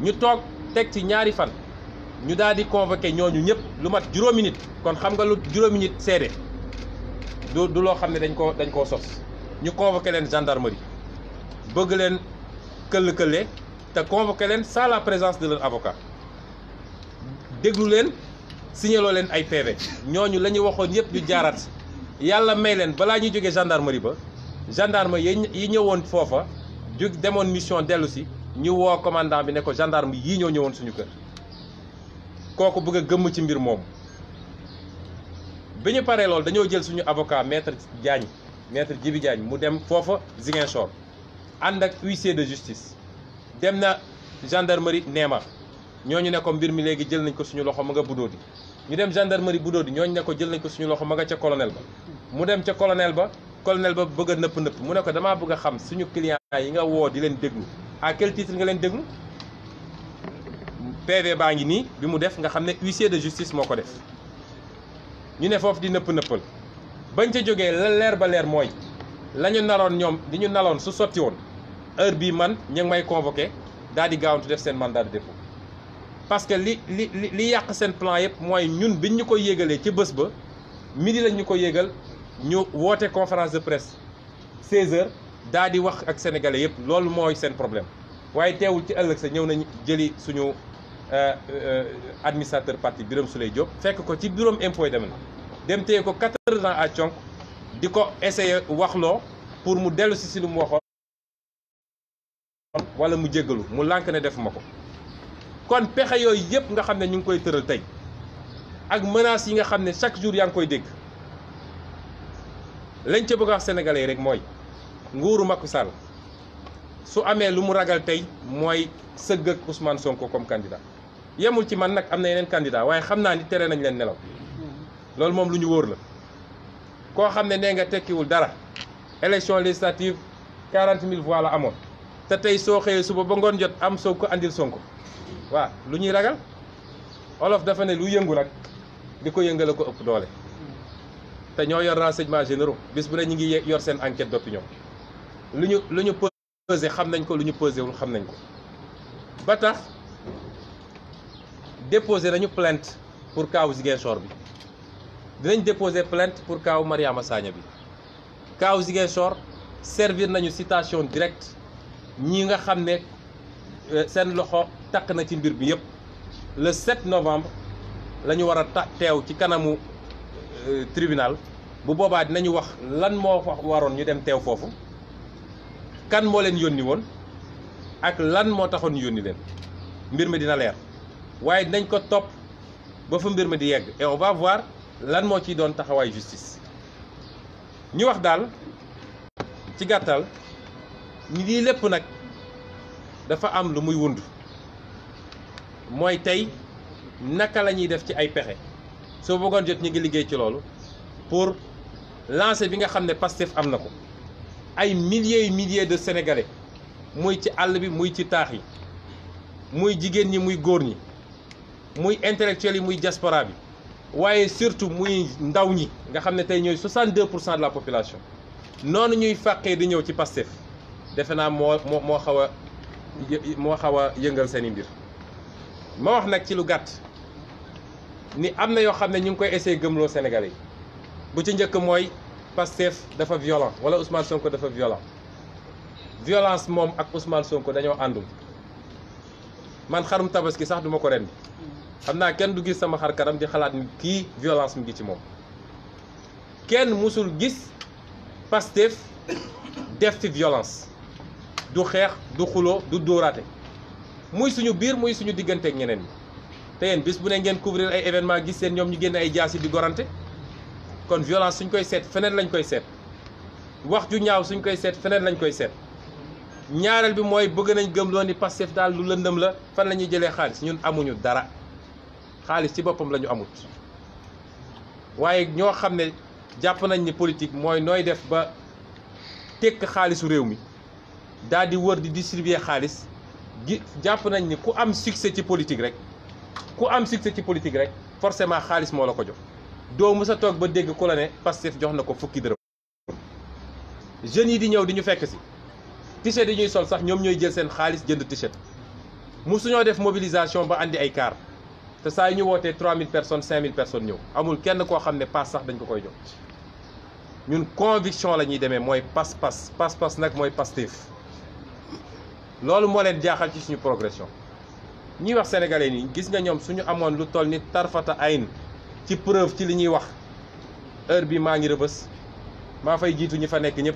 ñu toog teg ci ñaari fan ñu daal di convoqué ñooñu ñëpp lu mat juróomi nit kon xam nga lu juróomi nit seede du loo xam ne dañ koo sos ñu convoqué leen gendarmerie bëgg leen këll-këlle te convoqué leen sans la présence de leur avocat déglu leen signaloo leen ay PV ñooñu la ñu waxoon yëpp ñu jaaraat yàlla may leen balaa ñuy jógee gendarmerie ba gendarme yi ñëwoon foofa jóg demoon mission dellu si ñu woo commandant bi ne ko gendarme yii ñoo ñëwoon suñu kër kooku bëgg a gëmm ci mbir moomu bi ñu paree loolu dañoo jël suñu avocat maître Djibi Diagne mu dem foofa Ziguinchor ànd ak huissier de justice dem na gendarmerie Néma ñooñu ne ko mbir mi léegi jël nañ ko suñu loxo ma nga Budodi ñu dem gendarmerie Budodi ñooñu ne ko jël nañ ko suñu loxo ma nga ca colonel ba mu dem ca colonel ba bëgg a nëpp mu ne ko damaa bëgg a xam suñu client yi nga woo di leen déglu à quel titre nga leen déglu PV baa ngi nii bi mu def nga xam ne huissier de justice moo ko def ñu ne foofu di nëppal bañ ca jógee la leer ba leer mooy la ñu naroon ñoom li ñu naloon su sotti woon heure bii man ñu ngi may convoqué daal di gaawantu def seen mandat de dépôt parce que li yàq seen plan yëpp mooy ñun biñ ñu ko yégalee ci bés ba midi lañ ñu ko yégal ñu woote conférence de presse 16h daa di wax ak sénégalais yëpp loolu mooy seen problème waaye teewul ci ëllëg sa ñëw nañ jëli suñu administrateur parti Birame Souleye Diop fekk ko ci bureau impôt et domaine dem téye ko 4 ans à conk di ko essayer waxloo pour mu dellu si lu mu waxoon wala mu jéggalu mu lànk ne defuma ko kon pexe yooyu yëpp nga xam ne ñu ngi koy tëral tey ak menaces yi nga xam ne chaque jour yaa ngi koy dégg lañ ca bëgg a wax sénégalais yi rek mooy nguuru Macky Sall su amee lu mu ragal tey mooy sëgg ak Ousmane Sonko comme candidat yemul ci man nag am na yeneen candidat waaye xam naa ni tere nañ leen nelaw loolu moom lu ñu wóor la koo xam ne nee nga tekkiwul dara élection législative 40 000 voix la amoon te tey soo xëyee suba ba ngoon jot am Sonko andil Sonko waaw lu ñuy ragal olof dafa ne lu yëngu nag di ko yëngale ko ëpp doole te ñoo yor renseignements généraux bis bu ne ñu ngi yor seen enquête d'opinion lu ñu pesé xam nañ ko lu ñu pesé wul xam nañ ko ba tax déposé nañu plainte pour kaawu Ziguinchor bi dinañ déposer plainte pour kaawu Mariama Sagna bi kaawu Ziguinchor servir nañu citation directe ñi nga xam ne seen loxo takk na ci mbir bi yëpp le 7 novembre la ñu war a teew ci kanamu tribunal bu boobaa dinañu wax lan moo waroon ñu dem teew foofu kan moo leen yónni woon ak lan moo taxoon ñu yónni leen mbir mi dina leer waaye dinañ ko topp ba fa mbir mi di yegg et on va voir lan moo ciy doon taxawaay justice ñu wax daal ci gàttal lii lépp nag dafa am lu muy wund mooy tey naka la ñuy def ci ay pexe soo bëggoon jot ñu ngi liggéey ci loolu pour lancer bi nga xam ne Pastef am na ko ay milliers de sénégalais muy ci àll bi muy ci taax yi muy jigéen ñi muy góor ñi muy intellectuels yi muy diaspora bi waaye surtout muy ndaw ñi nga xam ne tey ñooy 62% de la population noonu ñuy fàqee di ñëw ci Pastef defe naa moo xaw a yëngal seen i mbir ma wax nag ci lu gàtt ni am na yoo xam ne ñu ngi koy essayer gëmloo sénégalais yi bu ci njëkk mooy Pastef dafa violent wala Ousmane Sonko dafa violent violence moom ak Ousmane Sonko dañoo àndul man xarum tabaski sax duma ko rendi xam naa kenn du gis sama xar kanam di xalaat ni kii violence mu ngi ci moom kenn musul gis Pastef def ci violence du xeex du xuloo du dóoraate muy suñu biir muy suñu digganteeg ñeneen ñi te yéen bis bu ne ngeen couvrir ay événement gis seen ñoom ñu génne ay jaasi di gorante kon violence suñ koy seet feneen lañ koy seet wax ju ñaaw suñ koy seet feneen lañ koy seet ñaareel bi mooy bëgg nañ gëmloo ni Pastef daal lu lëndëm la fan la ñuy jëlee xaalis ñun amuñu dara xaalis ci boppam la ñu amut waaye ñoo xam ne jàpp nañ ni politique mooy nooy def ba tekk xaalisu réew mi daal di wër di distribuer xaalis gi jàpp nañ ni ku am succès ci politique rek forcément xaalis moo la ko jox doo mës a toog ba dégg ku la ne Pastef jox na ko fukki dërëm jeunes yi di ñëw di ñu fekk si t-shirt yi ñuy sol sax ñoom ñooy jël seen xaalis jënd t-shirt musuñoo def mobilisation ba andi ay car te saa yu ñu wootee 3000 personnes 5000 personnes ñëw amul kenn koo xam ne paas sax dañ ko koy jox ñun conviction la ñuy demee mooy pas-pas nag mooy Pastef loolu moo leen jaaxal ci suñu progression ñuy wax sénégalais nii gis nga ñoom suñu amoon lu toll ni tarfata ayn ci preuve ci li ñuy wax heure bi maa ngi rëbës maa fay jiitu ñi fa nekk ñëpp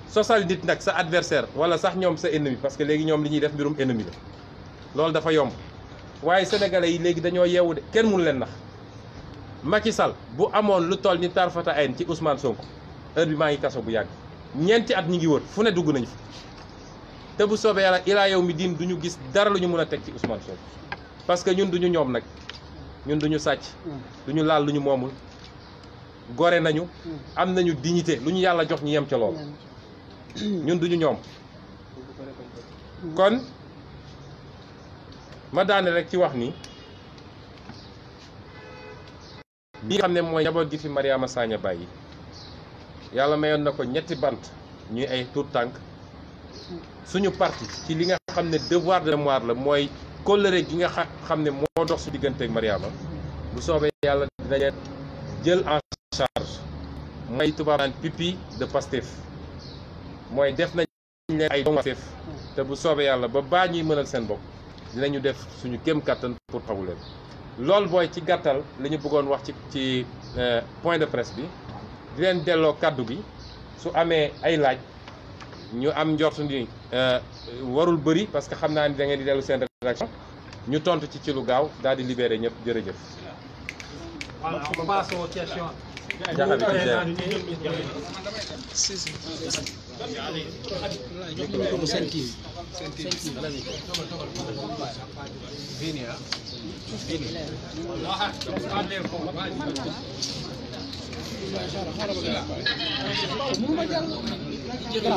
sosal nit nag sa adversaire wala sax ñoom sa ennemi parce que léegi ñoom li ñuy def mbirum ennemi la loolu dafa yomb waaye sénégalais yi léegi dañoo yeewu de kenn mënu leen nax Macky Sall bu amoon lu toll ni tarfata ayn ci Ousmane Sonko heure bi maa ngi kaso bu yàgg ñeenti at ñi ngi wër fu ne dugg nañ fa te bu soobee yàlla ilaa yow mi diin du ñu gis dara lu ñu mën a teg ci Ousmane Sonko parce que ñun duñu ñoom nag ñun duñu sàcc duñu laal lu ñu moomul gore nañu am nañu dignité lu ñu yàlla jox ñu yem ca lool ñun duñu ñoom kon ma daane rek ci wax ni bi nga xam ne mooy njaboot gi fi Mariama Sagna bàyyi yàlla mayoon na ko ñetti bant ñuy ay tuut tànk suñu parti ci li nga xam ne devoir de mémoire la mooy kóllëre gi nga xam ne moo dox su diggante ak Mariama bu soobee yàlla dinañ jël en charge mooy tubaab naan pipi de Pastef mooy def nañ leen ay doomu Pastef te bu soobee yàlla ba baa ñuy mënal seen bopp dinañu def suñu kéem kattan pour taxawu leen. loolu booy ci gàttal li ñu bëggoon wax ci point de presse bi di leen delloo kàddu gi su amee ay laaj ñu am njort ni warul bëri parce que xam naa ni da ngeen di dellu seen rédaction ñu tontu ci lu gaaw daal di libéré ñëpp jërëjëf.
Voilà, on passe aux questions.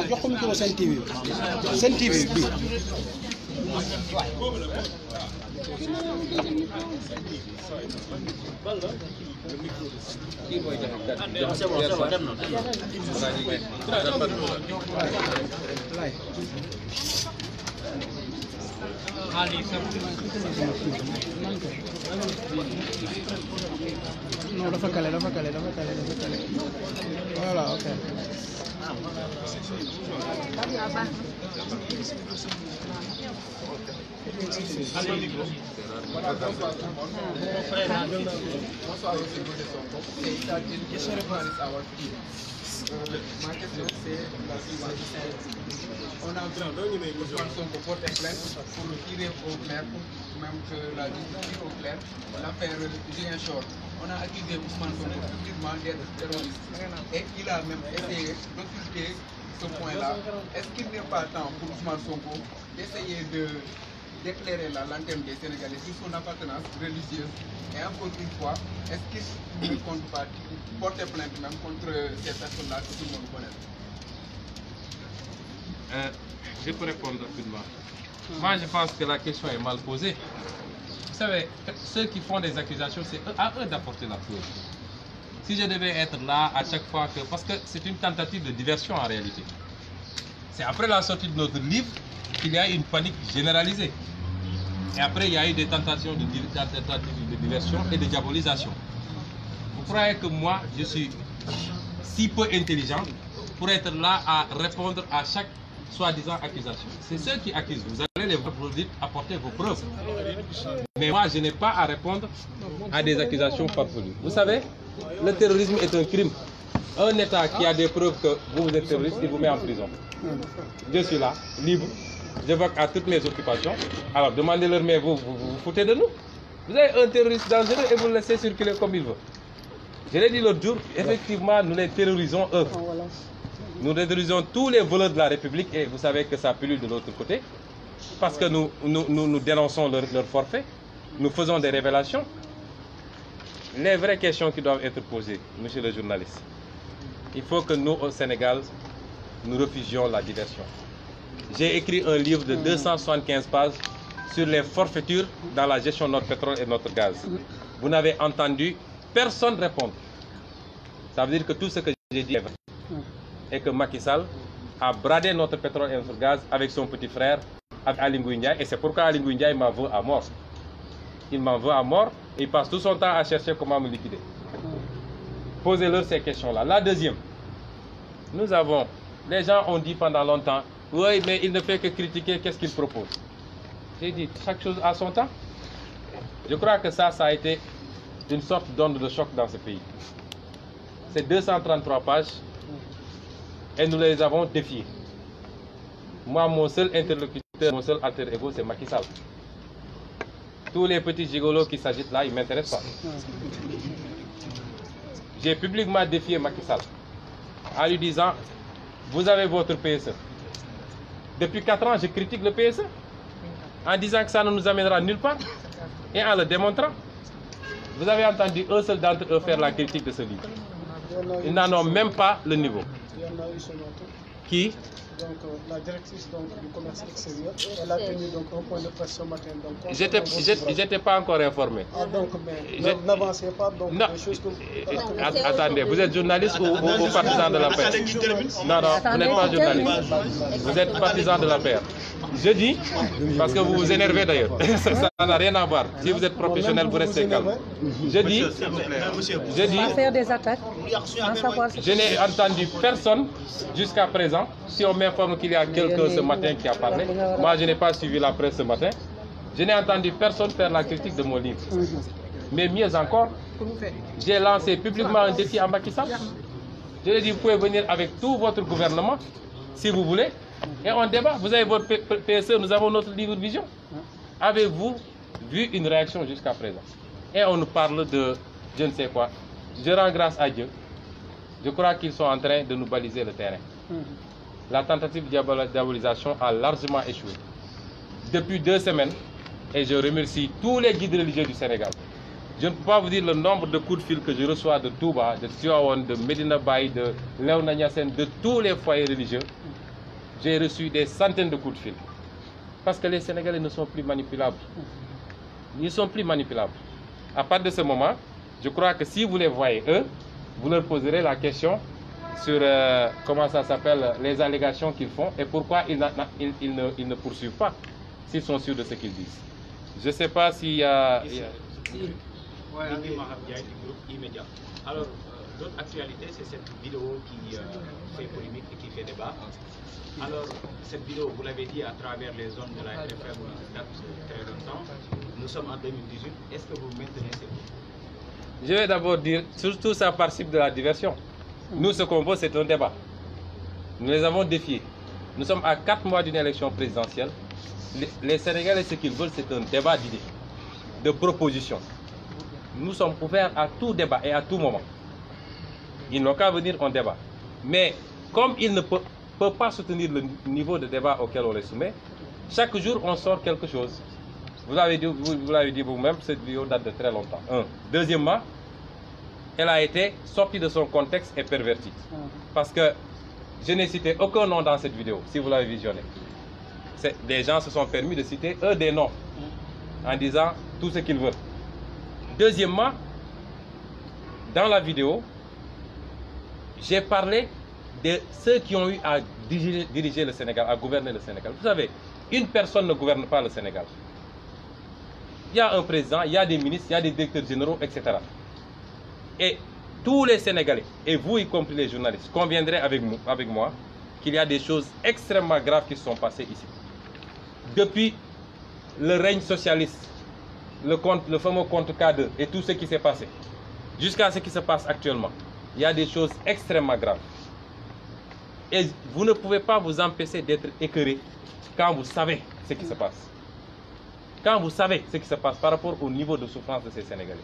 jox ko micro Sen TV Sen TV bi non dafa kale voilà ok
Ma question c'est la suivante. On a vu Ousmane Sonko porter plainte pour tirer au clair, même que la justice tire au clair, l'affaire Ziguinchor. On a accusé Ousmane Sonko publiquement d'être terroriste et il a même essayé d'occulter ce point-là. Est-ce qu'il n'est pas temps pour Ousmane Sonko d'essayer d'éclairer la lanterne des Sénégalais sur son appartenance religieuse? Et encore une fois, est-ce qu'il ne compte pas porter plainte même contre ces personnes-là que tout le monde connaît?
Je peux répondre rapidement. Moi, je pense que la question est mal posée. Vous savez, ceux qui font des accusations, c'est à eux d'apporter la preuve. Si je devais être là à chaque fois que... Parce que c'est une tentative de diversion en réalité. C'est après la sortie de notre livre qu'il y a une panique généralisée. Et après, il y a eu des tentatives de diversion et de diabolisation. Vous croyez que moi, je suis si peu intelligent pour être là à répondre à chaque soi-disant accusation? C'est ceux qui accusent. Vous allez les voir, vous dites, apporter vos preuves. Mais moi, je n'ai pas à répondre à des accusations farfelues. Vous savez, le terrorisme est un crime. Un État qui a des preuves que vous êtes terroriste, il vous met en prison. Je suis là, libre. Je vais à toutes mes occupations. Alors demandez-leur, mais vous foutez de nous? Vous avez un terroriste dangereux et vous le laissez circuler comme il veut. Je l'ai dit l'autre jour, effectivement, nous les terrorisons eux. Nous terrorisons tous les voleurs de la République et vous savez que ça pullule de l'autre côté. Parce que nous dénonçons leur forfait. Nous faisons des révélations. Les vraies questions qui doivent être posées, monsieur le journaliste. Il faut que nous, au Sénégal, nous refusions la diversion. J'ai écrit un livre de 275 pages sur les forfaitures dans la gestion de notre pétrole et de notre gaz. Vous n'avez entendu personne répondre. Ça veut dire que tout ce que j'ai dit est vrai. Et que Macky Sall a bradé notre pétrole et notre gaz avec son petit frère, avec Aly Ngouille Ndiaye. Et c'est pourquoi Aly Ngouille Ndiaye m'en veut à mort. Il m'en veut à mort et il passe tout son temps à chercher comment me liquider. Posez-leur ces questions-là. La deuxième, les gens ont dit pendant longtemps, oui, mais il ne fait que critiquer, qu'est-ce qu'il propose? J'ai dit, chaque chose a son temps. Je crois que ça a été une sorte d'onde de choc dans ce pays. C'est 233 pages et nous les avons défiés. Moi, mon seul interlocuteur, mon seul alter ego, c'est Macky Sall. Tous les petits gigolos qui s'agitent là, ils ne m'intéressent pas. J'ai publiquement défié Macky Sall en lui disant, vous avez votre PSE. Depuis 4 ans, je critique le PSE en disant que ça ne nous amènera nulle part et en le démontrant. Vous avez entendu un seul d'entre eux faire la critique de ce livre. Ils n'en ont même pas le niveau. Qui?
Donc, la directrice du commerce extérieur, elle a tenu donc un point de presse ce matin.
J'étais pas encore informé.
Ah, donc, mais n'avancez pas donc
non.
Des choses que...
Attendez, vous êtes journaliste ou partisan de la paix? Non, non, vous n'êtes pas journaliste. Vous êtes partisan de la paix. Je dis, parce que vous vous énervez d'ailleurs, ça n'a rien à voir. Si vous êtes professionnel, vous restez calme. Je dis,
On va faire des attaques sans savoir ce
je n'ai entendu personne jusqu'à présent. Si on m'informe qu'il y a quelqu'un ce matin qui a parlé, moi je n'ai pas suivi la presse ce matin. Je n'ai entendu personne faire la critique de mon livre. Mais mieux encore, j'ai lancé publiquement un défi à Macky Sall. Je lui ai dit, vous pouvez venir avec tout votre gouvernement, si vous voulez, et on débat. Vous avez votre PSE, nous avons notre livre de vision. Avez-vous vu une réaction jusqu'à présent? Et on nous parle de je ne sais quoi. Je rends grâce à Dieu. Je crois qu'ils sont en train de nous baliser le terrain. La tentative de diabolisation a largement échoué. Depuis 2 semaines, et je remercie tous les guides religieux du Sénégal. Je ne peux pas vous dire le nombre de coups de fil que je reçois de Touba, de Tivaouane, de Medina Baye, de Léona Niassène, de tous les foyers religieux. J'ai reçu des centaines de coups de fil. Parce que les Sénégalais ne sont plus manipulables. Ils ne sont plus manipulables. À partir de ce moment, je crois que si vous les voyez, eux, vous leur poserez la question sur comment ça s'appelle, les allégations qu'ils font et pourquoi ils ne poursuivent pas s'ils sont sûrs de ce qu'ils disent. Je ne sais pas s'il y a...
Oui, Henri Maham Diaye du groupe Immédiat. Alors, l'autre actualité, c'est cette vidéo qui fait polémique et qui fait débat. Alors, cette vidéo, vous l'avez dit, à travers les zones de la RFM, date très longtemps. Nous sommes en 2018. Est-ce que vous maintenez cette vidéo?
Je vais d'abord dire, surtout ça participe de la diversion. Nous, ce qu'on veut, c'est un débat. Nous les avons défiés. Nous sommes à 4 mois d'une élection présidentielle. Les Sénégalais, ce qu'ils veulent, c'est un débat d'idées, de propositions. Nous sommes ouverts à tout débat et à tout moment. Ils n'ont qu'à venir en débat. Mais comme ils ne peuvent pas soutenir le niveau de débat auquel on les soumet, chaque jour on sort quelque chose. Vous l'avez dit vous-même, cette vidéo date de très longtemps. Deuxièmement, elle a été sortie de son contexte et pervertie. Parce que je n'ai cité aucun nom dans cette vidéo, si vous l'avez visionné. Des gens se sont permis de citer eux des noms en disant tout ce qu'ils veulent. Deuxièmement, dans la vidéo, j'ai parlé de ceux qui ont eu à diriger le Sénégal, à gouverner le Sénégal. Vous savez, une personne ne gouverne pas le Sénégal. Il y a un président, il y a des ministres, il y a des directeurs généraux, etc. Et tous les Sénégalais, et vous y compris les journalistes, conviendraient avec moi qu'il y a des choses extrêmement graves qui se sont passées ici. Depuis le règne socialiste, le fameux compte K2 et tout ce qui s'est passé, jusqu'à ce qui se passe actuellement, il y a des choses extrêmement graves. Et vous ne pouvez pas vous empêcher d'être écœuré quand vous savez ce qui se passe. Quand vous savez ce qui se passe par rapport au niveau de souffrance de ces Sénégalais.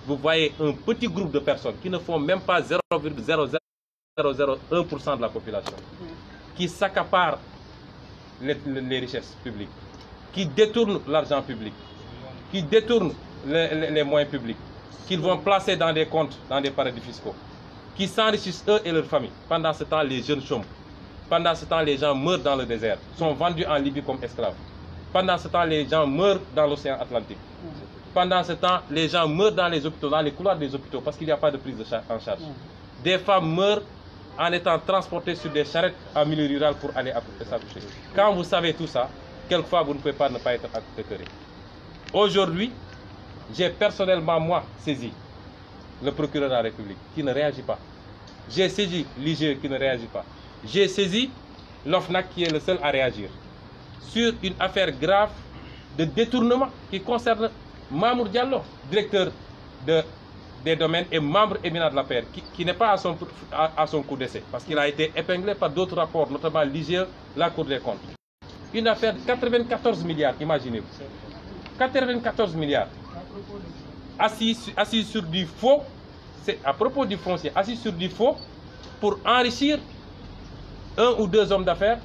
Vous voyez un petit groupe de personnes qui ne font même pas 0,0001% de la population, qui s'accaparent les richesses publiques, qui détournent l'argent public, qui détournent les moyens publics, qu'ils vont placer dans des comptes, dans des paradis fiscaux, qui s'enrichissent eux et leurs familles. Pendant ce temps, les jeunes chôment. Pendant ce temps, les gens meurent dans le désert, sont vendus en Libye comme esclaves. Pendant ce temps, les gens meurent dans l'océan Atlantique. Pendant ce temps, les gens meurent dans les hôpitaux, dans les couloirs des hôpitaux, parce qu'il n'y a pas de prise en charge. Des femmes meurent en étant transportées sur des charrettes en milieu rural pour aller s'accoucher. Quand vous savez tout ça, quelquefois, vous ne pouvez pas ne pas être écœuré. Aujourd'hui, j'ai personnellement, moi, saisi le procureur de la République qui ne réagit pas. J'ai saisi l'IGE qui ne réagit pas. J'ai saisi l'OFNAC qui est le seul à réagir sur une affaire grave de détournement qui concerne Mamour Diallo, directeur des domaines et membre éminent de l'affaire, qui n'est pas à son coup d'essai, parce qu'il a été épinglé par d'autres rapports, notamment l'IGE, la Cour des comptes. Une affaire de 94 milliards, imaginez-vous. 94 milliards. Assis sur du faux, c'est à propos du foncier, assis sur du faux pour enrichir 1 ou 2 hommes d'affaires,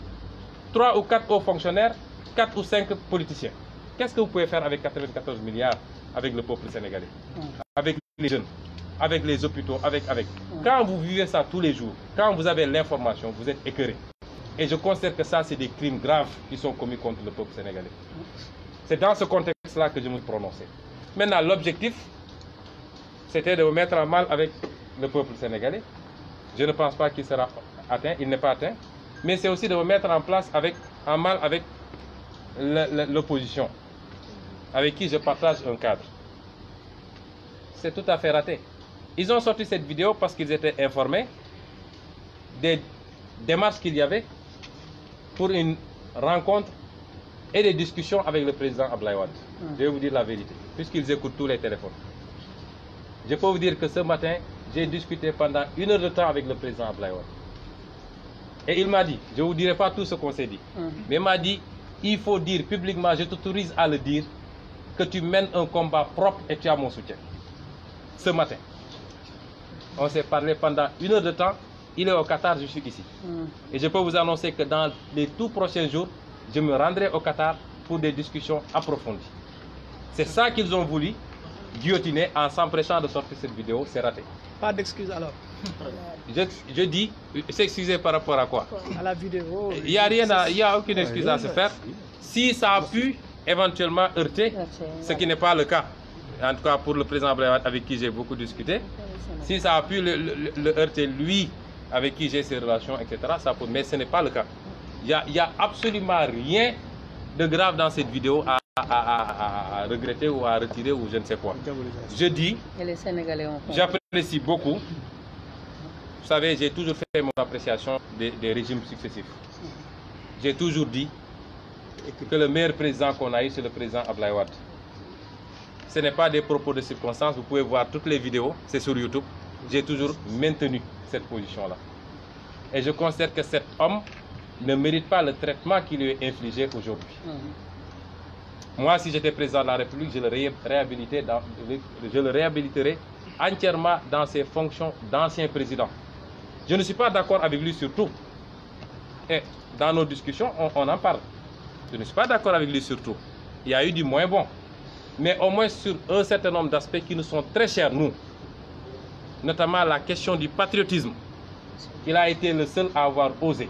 3 ou 4 hauts fonctionnaires, 4 ou 5 politiciens. Qu'est-ce que vous pouvez faire avec 94 milliards avec le peuple sénégalais, avec les jeunes, avec les hôpitaux, avec. Quand vous vivez ça tous les jours, quand vous avez l'information, vous êtes écœuré. Et je considère que ça, c'est des crimes graves qui sont commis contre le peuple sénégalais. C'est dans ce contexte-là que je me suis prononcé. Maintenant, l'objectif, c'était de me mettre en mal avec le peuple sénégalais. Je ne pense pas qu'il sera atteint, il n'est pas atteint. Mais c'est aussi de me mettre en mal avec l'opposition, avec qui je partage un cadre. C'est tout à fait raté. Ils ont sorti cette vidéo parce qu'ils étaient informés des démarches qu'il y avait pour une rencontre et des discussions avec le président Abdoulaye Wade. Je vais vous dire la vérité, puisqu'ils écoutent tous les téléphones. Je peux vous dire que ce matin, j'ai discuté pendant 1 heure de temps avec le président Abdoulaye Wade. Et il m'a dit, je ne vous dirai pas tout ce qu'on s'est dit, mais il m'a dit, il faut dire publiquement, je t'autorise à le dire, que tu mènes un combat propre et tu as mon soutien. Ce matin. On s'est parlé pendant 1 heure de temps, il est au Qatar, je suis ici. Et je peux vous annoncer que dans les tout prochains jours, je me rendrai au Qatar pour des discussions approfondies. C'est ça qu'ils ont voulu guillotiner en s'empressant de sortir cette vidéo, c'est raté.
Pas d'excuses alors.
Je dis, s'excuser par rapport à quoi?
À la vidéo.
Il n'y a aucune excuse à se faire. Si ça a pu éventuellement heurter, ce qui n'est pas le cas, en tout cas pour le président Abdoulaye Wade avec qui j'ai beaucoup discuté, si ça a pu le heurter lui, avec qui j'ai ces relations, etc., ça peut, mais ce n'est pas le cas. Il n'y a absolument rien de grave dans cette vidéo à regretter ou à retirer ou je ne sais quoi. Je dis, j'apprécie beaucoup. Vous savez, j'ai toujours fait mon appréciation des régimes successifs. J'ai toujours dit que le meilleur président qu'on a eu, c'est le président Abdoulaye Wade. Ce n'est pas des propos de circonstance, vous pouvez voir toutes les vidéos, c'est sur YouTube. J'ai toujours maintenu cette position-là. Et je considère que cet homme ne mérite pas le traitement qui lui est infligé aujourd'hui. Moi, si j'étais président de la République, je le réhabiliterais entièrement dans ses fonctions d'ancien président. Je ne suis pas d'accord avec lui sur tout. Et dans nos discussions, on en parle. Je ne suis pas d'accord avec lui sur tout. Il y a eu du moins bon. Mais au moins sur un certain nombre d'aspects qui nous sont très chers, nous. Notamment la question du patriotisme. Il a été le seul à avoir osé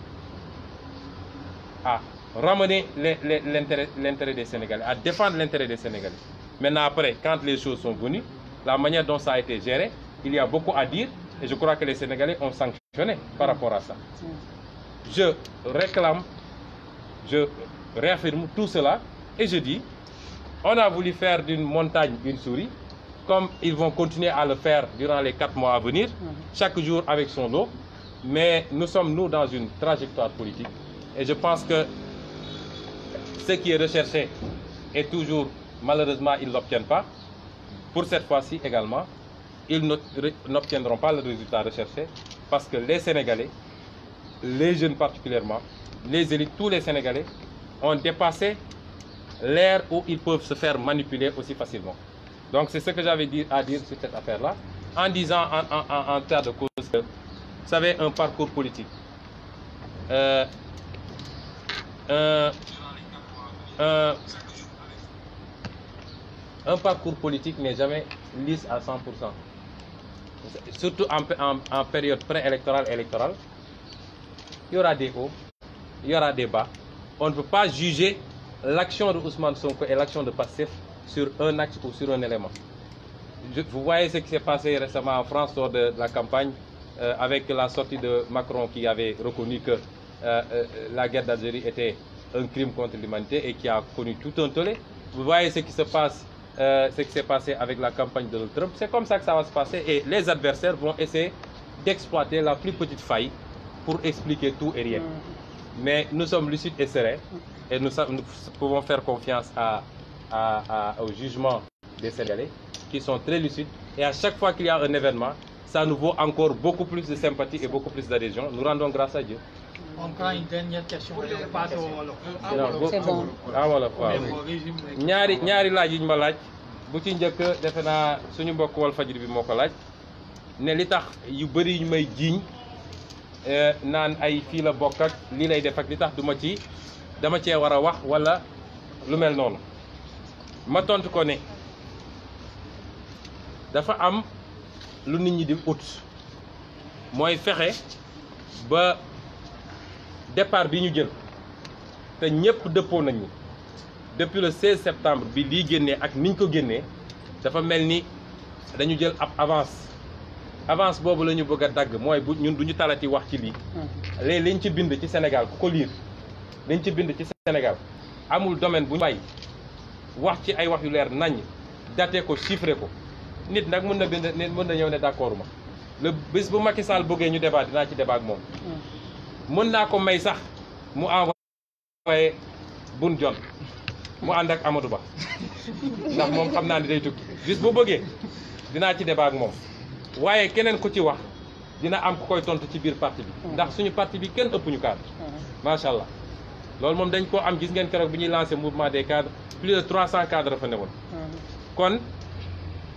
à ramener l'intérêt des Sénégalais, à défendre l'intérêt des Sénégalais. Maintenant, après, quand les choses sont venues, la manière dont ça a été géré, il y a beaucoup à dire et je crois que les Sénégalais ont sanctionné par rapport à ça. Je réclame, je réaffirme tout cela et je dis, on a voulu faire d'une montagne une souris, comme ils vont continuer à le faire durant les 4 mois à venir, chaque jour avec son lot, mais nous sommes, nous, dans une trajectoire politique et je pense que ce qui est recherché est toujours, malheureusement, ils ne l'obtiennent pas. Pour cette fois-ci également, ils n'obtiendront pas le résultat recherché parce que les Sénégalais, les jeunes particulièrement, les élites, tous les Sénégalais ont dépassé l'ère où ils peuvent se faire manipuler aussi facilement. Donc c'est ce que j'avais à dire sur cette affaire-là, en disant en termes de cause que, vous savez, un parcours politique. Un parcours politique n'est jamais lisse à 100%. Surtout en période préélectorale et électorale, il y aura des hauts, il y aura des bas. On ne peut pas juger l'action de Ousmane Sonko et l'action de Pastef sur un axe ou sur un élément. Vous voyez ce qui s'est passé récemment en France lors de la campagne avec la sortie de Macron qui avait reconnu que la guerre d'Algérie était un crime contre l'humanité et qui a connu tout un tollé. Vous voyez ce qui se passe, ce qui s'est passé avec la campagne de Donald Trump. C'est comme ça que ça va se passer et les adversaires vont essayer d'exploiter la plus petite faille pour expliquer tout et rien. Mais nous sommes lucides et sereins et nous pouvons faire confiance au jugement des Sénégalais qui sont très lucides et à chaque fois qu'il y a un événement, ça nous vaut encore beaucoup plus de sympathie et beaucoup plus d'adhésion. Nous rendons grâce à Dieu.
On prend une dernière question.
C'est bon.
Ah voilà waaw ñaari laaj yi ñu ma laaj bu ci njëkk defe naa suñu mbokk Walfadjri bi moo ko laaj ne li tax yu bëri ñu may jiiñ naan ay fii la bokk ak lii lay def ak li tax dama cee war a wax wala lu mel noonu ma tontu ko ne dafa am lu nit ñi di ut mooy fexe ba départ bi ñu jël te ñëpp dëppoo nañu depuis le 16 septembre bi lii génnee ak niñ ko génnee dafa mel ni dañu jël ab avance boobu la ñu bëgg a dagg mooy bu ñun du ñu talati wax ci lii léegi liñ ci bind ci Sénégal ku ko liir liñ ci bind ci Sénégal amul domaine bu ñu bàyyi wax ci ay wax yu leer naññ daté ko chiffré ko nit nag mën na bind nit mën na ñëw ne d'accord ma le bés bu Macky Sall bëggee ñu débat dinaa ci débat ak moom mën naa ko may sax mu envoyé Boun Dionne mu ànd ak Amadou Ba ndax moom xam naa ni day tukki bis bu bëggee dinaa ci débat ak moom waaye keneen ku ci wax dina am ku koy tontu ci biir parti bi ndax suñu parti bi kenn ëpp ñu cadre macha allah loolu moom dañ koo am gis ngeen keroog bi ñuy lancé mouvement des cadres plus de 300 cadres fa newoon kon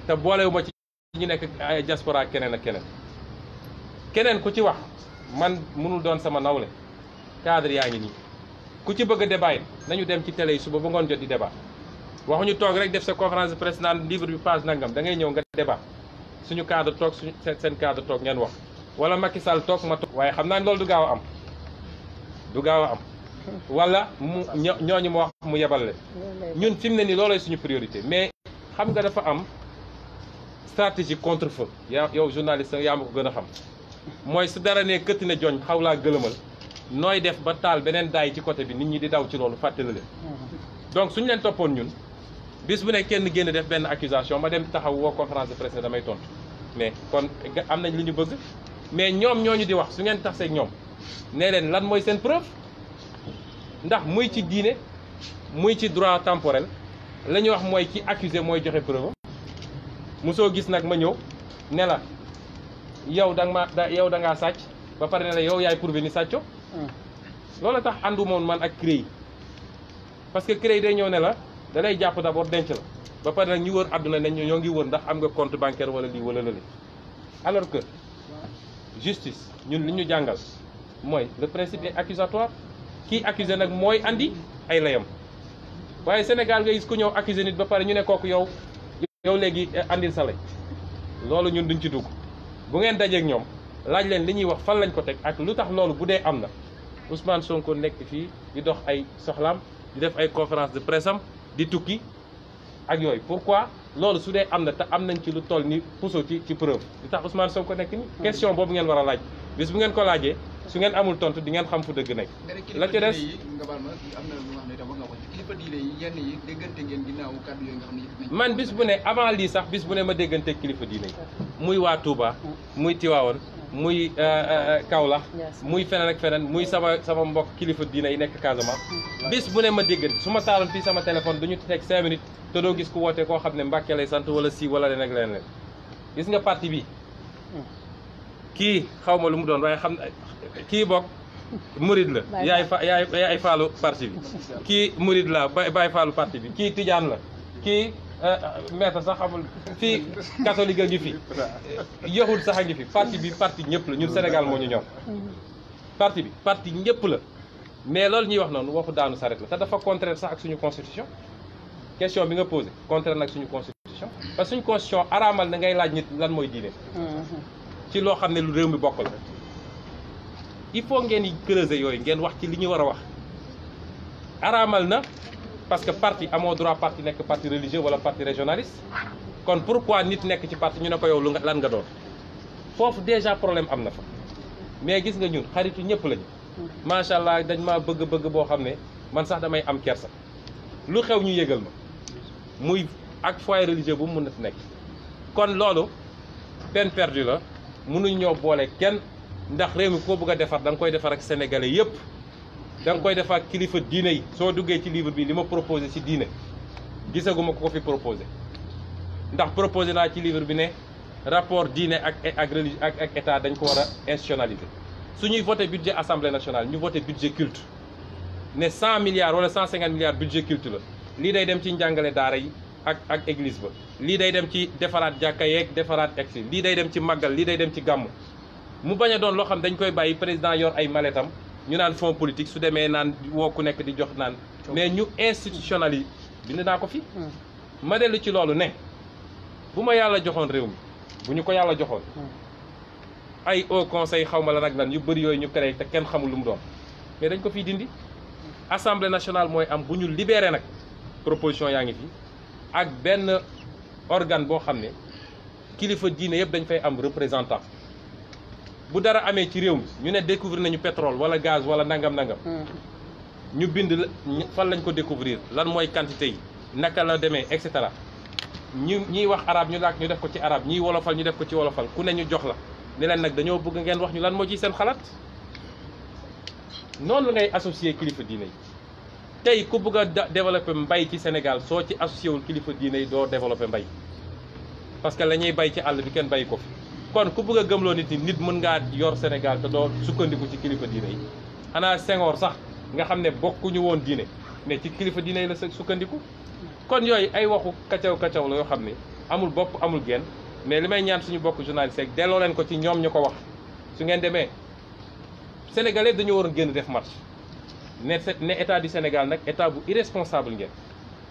te boolewuma ci ñu nekk ay diaspora keneen ak keneen ku ci wax man mënul doon sama nawle cadre yaa ngi nii ku ci bëgg a débat nañu dem ci télé yi suba ba ngoon jot di débat waxuñu toog rek def sa conférence de presse naan livre bi page nangam da ngay ñëw nga débat suñu cadre toog suñu seen cadre toog ngeen wax wala Macky Sall toog ma toog waaye xam naa ne loolu du gaaw a am wala mu ñooñu ma wax mu yebal leen ñun fi mu ne nii loolooy suñu priorité mais xam nga dafa am stratégie contre-feu yow journaliste yaa ma ko gën a xam mooy su dara ne këtt ne joñ xaw laa gëlëmal nooy def ba taal beneen daay ci côté bi nit ñi di daw ci loolu fàtte la leen donc suñu leen toppoon ñun bis bu ne kenn génn def benn accusation ma dem taxaw woo conférence de presse ne damay tontu mais kon am nañ li ñu bëgg mais ñoom ñooñu di wax su ngeen taxseeg ñoom nee leen lan mooy seen preuve ndax muy ci diine muy ci droit temporel la ñuy wax mooy ki accusé mooy joxe preuve mosoo gis nag ma ñëw ne la yow da ngaa sàcc ba pare ne la yow yaay prouvé ni sàcco loolu tax àndu moom man ak CREI parce que CREI day ñëw ne la da lay jàpp d'abord denc la ba pare nag ñu wër àdduna ne ñoo ngi wër ndax am nga compte bancaire wala lii wala lële alors que justice ñun li ñu jàngal mooy le principe est accusatoire kii accusé nag mooy andi ay layam waaye Sénégal nga gis ku ñëw accusé nit ba pare ñu ne kooku yow léegi andil sa lay loolu ñun duñ ci dugg bu ngeen dajeek ñoom laaj leen li ñuy wax fan lañ ko teg ak lu tax loolu bu dee am na Ousmane Sonko nekk fii di dox ay soxlaam di def ay conférence de presse am di tukki ak yooyu pourquoi loolu su dee am na te am nañ ci lu toll ni puso ci preuve li tax Ousmane Sonko nekk ni question boobu ngeen war a laaj bis bu ngeen ko laajee su ngeen amul tontu di ngeen xam fu dëgg nekk la ca des
nga baal ma am na lu nga xam ne tam wax nga ko ci kilifa diine yi yenn yi déggante ngeen ginnaaw kàddu yooyu nga xam ne
man bis bu ne avant lii sax bis bu ne ma déggante kilifa diine yi muy waa Touba muy Tivaouane muy Kaolack muy feneen ak feneen muy sama mbokk kilifa diine yi nekk Casamance bis bu ne ma déggante su ma taaloon fii sama téléphone du ñu teg 5 minutes te doo gis ku woote koo xam ne Mbàkke lay sant wala si wala leneen ak leneen gis nga parti bi kii xaw ma lu mu doon waaye xam kii bokk murid la yaay faalu parti bi kii murid la baay faalu parti bi kii tijaan la kii maître sax xamul fii catholique a ngi fi yahud sax a ngi fi parti bi parti ñëpp la ñun Sénégal moo ñu ñor parti bi parti ñëpp la mais loolu ñuy wax noonu waxu daanu saret la te dafa contraire sax ak suñu constitution question bi nga posé contraire nag suñu constitution parce que suñu constitution araamal na ngay laaj nit lan mooy diine ci loo xam ne lu réew mi bokk la il faut ngeen yi creuser yooyu ngeen wax ci li ñu war a wax araamal na parce que parti amoo droit parti nekk parti religieux wala parti régionaliste kon pourquoi nit nekk ci parti ñu ne ko yow lan nga doon foofu déjà problème am na fa mais gis nga ñun xaritu ñëpp lañu macha allah dañ maa bëgg boo xam ne man sax damay am kersa lu xew ñu yëgal ma muy ak foyer religieux bu mu mën a nekk kon loolu peine perdue la mënuñ ñoo boole kenn ndax réew mi koo bëgg a defar da nga koy defar ak sénégalais yëpp da nga koy defar ak kilifa diine yi soo duggee ci livre bi li ma proposé ci diine gisaguma ko fi proposé ndax proposé naa ci livre bi ne rapport diine ak état dañ ko war a institutionnaliser suñuy voté budget assemblée nationale ñu voté budget culte ne 100 milliards wala 150 milliards budget culte la lii day dem ci njàngale daara yi ak église ba lii day dem ci defaraat jàkka yeeg defaraat exi lii day dem ci màggal lii day dem ci gàmmu mu bañ a doon loo xam dañ koy bàyyi président yor ay maletam ñu naan fonds politique su demee naan woo ku nekk di jox naan mais ñu institutionnaliser bind naa ko fi ma dellu ci loolu ne bu ma yàlla joxoon réew mi bu ñu ko yàlla joxoon ay haut conseil xaw ma la nag lan yu bëri yooyu ñu créé te kenn xamul lu mu doon mais dañ ko fiy dindi assemblée nationale mooy am bu ñu libéré nag proposition yaa ngi fi ak benn organe boo xam ne kilifa diine yëpp dañ fay am représentant bu dara amee ci réew mi ñu ne découvrir nañu pétrole wala gaz wala nangam ñu bind fan lañ ko découvrir lan mooy quantité yi naka la demee et cetera ñiy wax arabe ñu laak ñu def ko ci arabe ñiy wolofal ñu def ko ci wolofal ku ne ñu jox la ne leen nag dañoo bëgg ngeen wax ñu lan moo ci seen xalaat noonu la ngay associé kilifa diine yi tey ku bëgg a développer mbay ci Sénégal soo ci associé wul kilifa diine yi doo développer mbay parce que la ñuy bay ci àll bi kenn bay ko fi kon ku bëgg a gëmloo nit ñi nit mën ngaa yor Sénégal te doo sukkandiku ci kilifa diine yi xanaa Senghor sax nga xam ne bokkuñu woon diine mais ci kilifa diine yi la sukkandiku kon yooyu ay waxu kacaw la yoo xam ne amul bopp amul genn mais li may ñaan suñu bokk journaliste rek delloo leen ko ci ñoom ñu ko wax su ngeen demee sénégalais dañoo waroon génn def marche ne état du Sénégal nag état bu irresponsable ngeen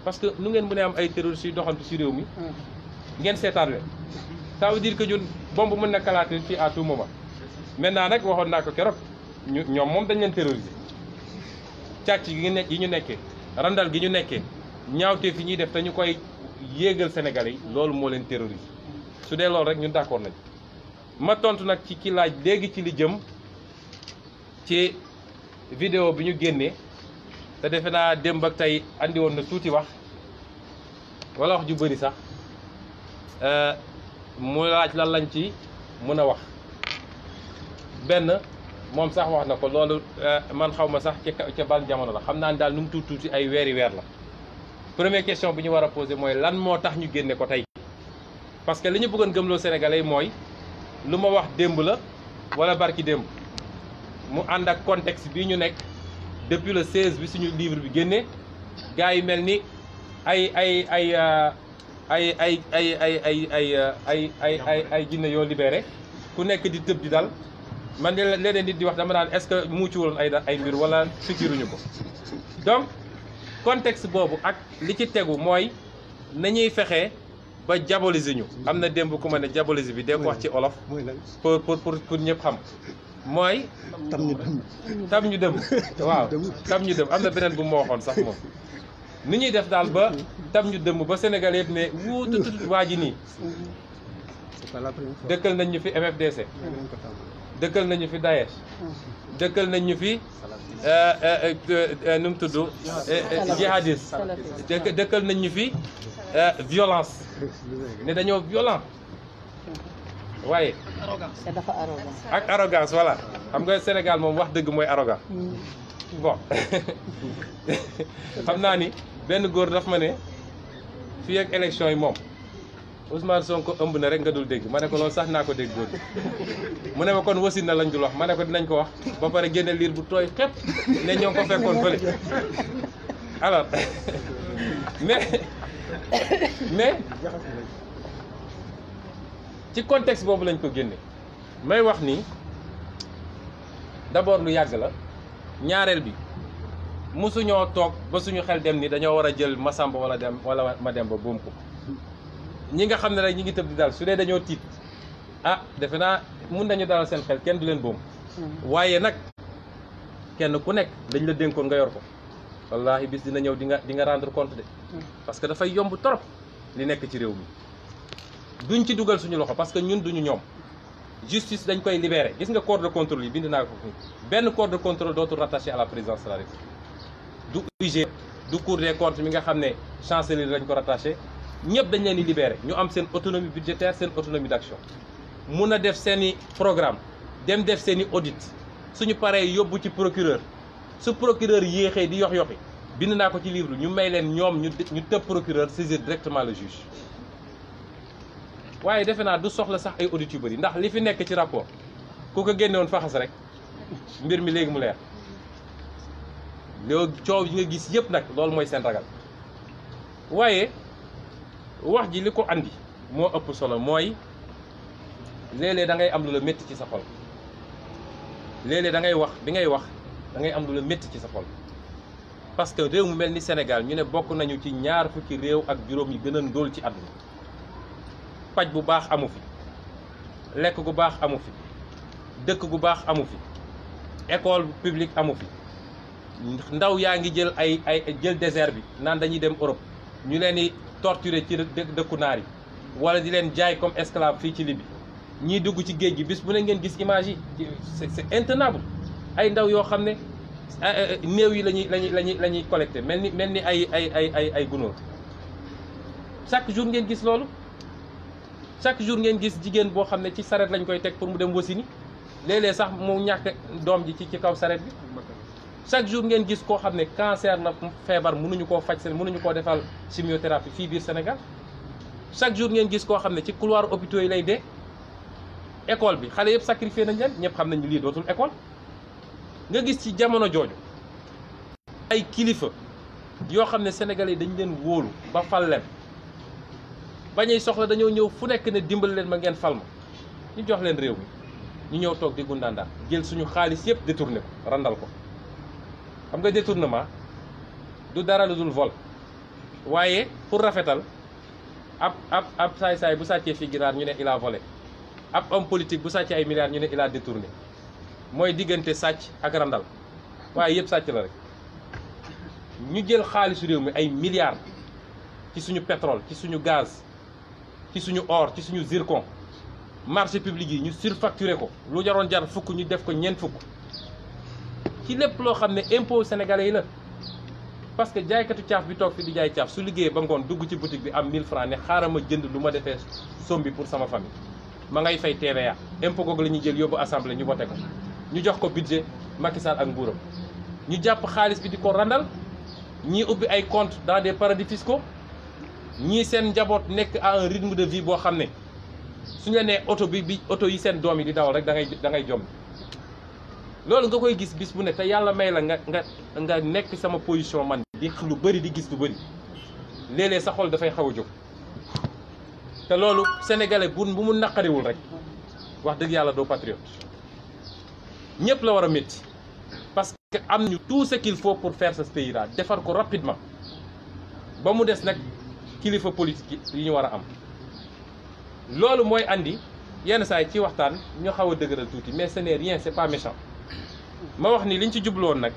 parce que nu ngeen mën a am ay terroristes yu doxantu ci réew mi ngeen seetaan leen ça veut dire que ñun bombe mën na kalaate fii à tout moment maintenant nag waxoon naa ko keroog ñoom moom dañ leen terroriser càcc yi ñu nekkee randal gi ñu nekkee ñaawteef yi ñuy def te ñu koy yéegal Sénégalais yi loolu moo leen terroriser su dee loolu rek ñun d'accord nañ ma tontu nag ci laaj léegi ci li jëm ci vidéo bi ñu génnee te defe naa démb ak tey andi woon na tuuti wax wala wax ju bëri sax mu laaj lan lañ ci mën a wax benn moom sax wax na ko loolu man xaw ma sax ca ban jamono la xam naa ne daal nu mu tuuti ay weer la première question bi ñu war a poser mooy lan moo tax ñu génne ko tey parce que li ñu bëggoon gëmloo Sénégalais yi mooy lu ma wax démb la wala barki démb mu ànd ak contexte bii ñu nekk depuis le 16 bi suñu livre bi génnee gars yi mel ni ay jinne yoo libéré ku nekk di tëb di dal man de leneen nit di wax dama naan est-ce que muucu woon ay mbir wala fikiruñu ko donc contexte boobu ak li ci tegu mooy nañuy fexe ba diaboliser ñu am na démb ku ma ne diaboliser bi dee ko wax ci olof pour ñëpp xam mooy tam ñu dem waaw tam ñu dem am na beneen bu ma waxoon sax moom ni ñuy def daal ba tam ñu dëmm ba Sénégal yëpp ne wuututut waa ji nii dëkkal nañ ñu fi MFDC dëkkal nañu fi Daesh dëkkal nañ ñu fi nu mu tudd jihadiste dëkkal nañ ñu fi violence ne dañoo violent waaye
dafa arrogant
ak arrogance voilà xam nga Sénégal moom wax dëgg mooy arrogant bon xam naa ni benn góor daf ma ne fii ak élection yi moom Ousmane Sonko ëmb na rek nga dul dégg ma ne ko loolu sax naa ko dégg góor mu ne ma kon wasin na lañ dul wax ma ne ko dinañ ko wax ba pare génne liir bu tooy xepp ne ñoo ko fekkoon fële alors mais ci contexte boobu lañ ko génne may wax ni d'abord lu yàgg la ñaareel bi mosuñoo toog ba suñu xel dem ni dañoo war a jël Masamba wala Mademba boom ko ñi nga xam ne rek ñi ngi tëb di dal su dee dañoo tiit ah defe naa mun nañu dalal seen xel kenn du leen boom waaye nag kenn ku nekk dañ la dénkoon nga yor ko wallahi bis dina ñëw di nga rendre compte de parce que dafay yomb trop li nekk ci réew mi duñ ci dugal suñu loxo parce que ñun duñu ñoom justice dañ koy libérer gis nga corps de contrôle yi bind naa ko fi benn corps de contrôle dootul rattaché à la présidence de la République du UG du cour des comptes mi nga xam ne chancellerie lañ ko rattaché ñëpp dañ leen di libérer ñu am seen autonomie budgétaire seen autonomie d'action mun a def seen i programme dem def seen i audit suñu paree yóbbu ci procureur su procureur yéexee di yox-yoxi bind naa ko ci livre ñu may leen ñoom ñu tëb procureur saisir directement le juge waaye defe naa du soxla sax ay audit yu bëri ndax li fi nekk ci rapport ku ko génne woon faxas rek mbir mi léegi mu leer loolu coow yi nga gis yëpp nag loolu mooy seen ragal waaye wax ji li ko andi moo ëpp solo mooy léeg-léeg da ngay am lu la métti ci sa xol léeg-léeg da ngay wax bi ngay wax da ngay am lu la métti ci sa xol parce que réew mu mel ni Sénégal ñu ne bokk nañu ci ñaar fukki réew ak juróom yi gën a ndóol ci àdduna paj bu baax amu fi lekk gu baax amu fi dëkk gu baax amu fi école publique amu fi ndaw yaa ngi jël jël désert bi naan dañuy dem Europe ñu leen di torturer ci dëkku naar yi wala di leen jaay comme esclave fii ci Libye ñiy dugg ci géej gi bis bu ne ngeen gis image yi c'est intenable ay ndaw yoo xam ne néew yi la ñuy collecté mel ni ay gunóor chaque jour ngeen gis loolu chaque jour ngeen gis jigéen boo xam ne ci saret lañ koy teg pour mu dem wasini léeg-léeg sax mu ñàkk doom ji ci kaw saret bi chaque jour ngeen gis koo xam ne cancer na feebar mënuñu koo faj seen mënuñu koo defal chimiothérapie fii biir Sénégal chaque jour ngeen gis koo xam ne ci couloir hôpitaux yi lay dee école bi xale yëpp sacrifié nañ leen ñëpp xam nañu lii dootul école nga gis ci jamono jooju ay kilifa yoo xam ne sénégalais dañ leen wóolu ba fal leen bañuy soxla dañoo ñëw fu nekk ne dimbali leen ma ngeen fal ma ñu jox leen réew mi ñu ñëw toog di gundaandaat jël suñu xaalis yëpp détourné ko randal ko xam nga détournement du dara lu dul vol waaye pour rafetal ab saay-saay bu sàccee fii ginaar ñu ne il a volé ab homme politique bu sàccee ay milliards ñu ne il a détourné mooy diggante sàcc ak randal waaye yëpp sàcc la rek ñu jël xaalisu réew mi ay milliards ci suñu pétrole ci suñu gaz ci suñu or ci suñu zircon marché public yi ñu surfacturé ko lu jaroon jar fukk ñu def ko ñeent fukk ci lépp loo xam ne impôt sénégalais yi la parce que jaaykatu caaf bi toog fi di jaay caaf su liggéeyee ba ngoon dugg ci boutique bi am 1000 francs ne xaaral ma jënd lu ma defee sombi pour sama famille ma ngay fay TVA impôt googu la ñuy jël yóbbu assemblée ñu voté ko ñu jox ko budget Macky Sall ak nguuram ñu jàpp xaalis bi di ko randal ñii ubbi ay compte dans des paradis fiscaux ñii seen njaboot nekk à un rythme de vie boo xam ne suñu la nee oto yi seen doom yi di dawal rek da ngay jom loolu nga koy gis bis bu ne te yàlla may la nga nekk sama position man di lu bëri di gis lu bëri léeg-léeg sa xol dafay xaw a jóg te loolu sénégalais bu mu naqariwul rek wax dëgg yàlla doo patriote ñëpp la war a métti parce que am nañu tout ce qu'il faut pour faire ce pays là defar ko rapidement ba mu des nag kilifa politique yi ñu war a am loolu mooy andi yenn saa yi ci waxtaan ñu xaw a dëgëral tuuti mais ce n'est rien c'est pas méchant ma wax ni liñ ci jubloon nag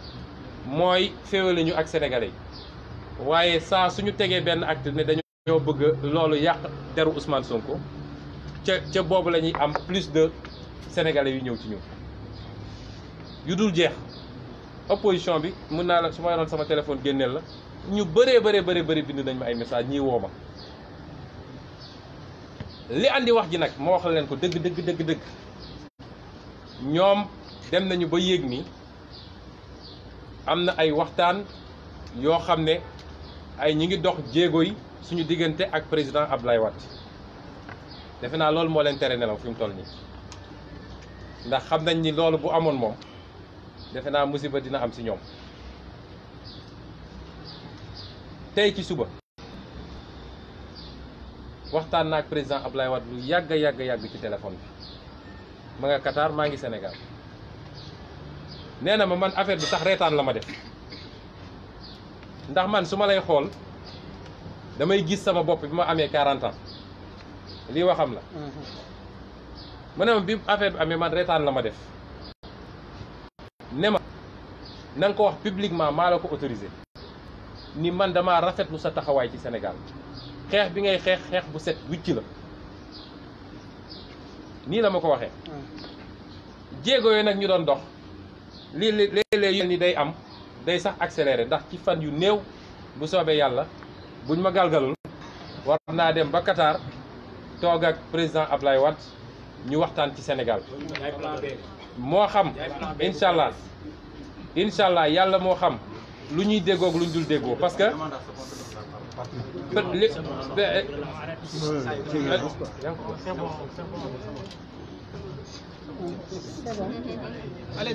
mooy féewale ñu ak sénégalais yi waaye saa suñu tegee benn acte ne dañoo bëgg loolu yàq deru Ousmane Sonko ca boobu la ñuy am plus de sénégalais yu ñëw ci ñun yu dul jeex opposition bi mën naa la su ma yoroon sama téléphone génneel la ñu bëree bind nañ ma ay message ñii woo ma li andi wax ji nag ma wax leen ko dëgg ñoom dem nañu ba yéeg ni am na ay waxtaan yoo xam ne ay ñi ngi dox jéego yi suñu diggante ak président Abdoulaye Wade defe naa loolu moo leen tere nelaw fi mu toll nii ndax xam nañ ni loolu bu amoon moom defe naa musiba dina am ci ñoom tey ci suba waxtaan naa ak président Abdoulaye Wade lu yàgg ci téléphone bi ma nga Qatar maa ngi Sénégal nee na ma man affaire bi sax reetaan la ma def ndax man su ma lay xool damay gis sama bopp bi ma amee 40 ans lii waxam la mu ne ma bi affaire bi amee man reetaan la ma def ne ma na nga ko wax publiquement maa la ko autorisé ni man dama rafetlu sa taxawaay ci Sénégal xeex bi ngay xeex bu set wicc la nii la ma ko waxee jéego yooyu nag ñu doon dox lii léeg-léeg yu ni day sax accéléré ndax ci fan yu néew bu soobee yàlla buñ ma galgalul war naa dem ba Qatar toog ak président Abdoulaye Wade ñu waxtaan ci Sénégal moo xam incha allah yàlla moo xam lu ñuy déggoog lu ñu dul déggoo parce que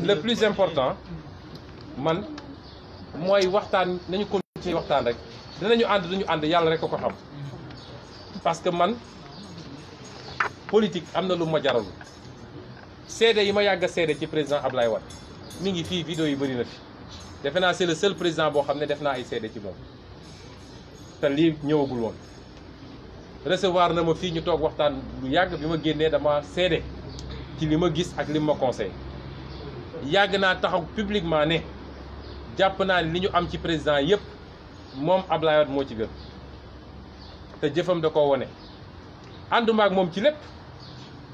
le plus important man mooy waxtaan nañu continuer waxtaan rek dinañu ànd duñu ànd yàlla rek ko xam parce que man politique am na lu ma jaral seede yi ma yàgg a seede ci président Abdoulaye Wade mi ngi fii vidéo yi bëri na fi defe naa c'est le seul président boo xam ne def naa ay seede ci moom te lii ñëwagul woon recevoir na ma fii ñu toog waxtaan lu yàgg bi ma génnee dama seede ci li ma gis ak li ma conseillé yàgg naa taxaw publiquement ne jàpp naa ni li ñu am ci président yépp moom Abdoulaye Wade moo ci gën te jëfam da koo wone ànduma ak moom ci lépp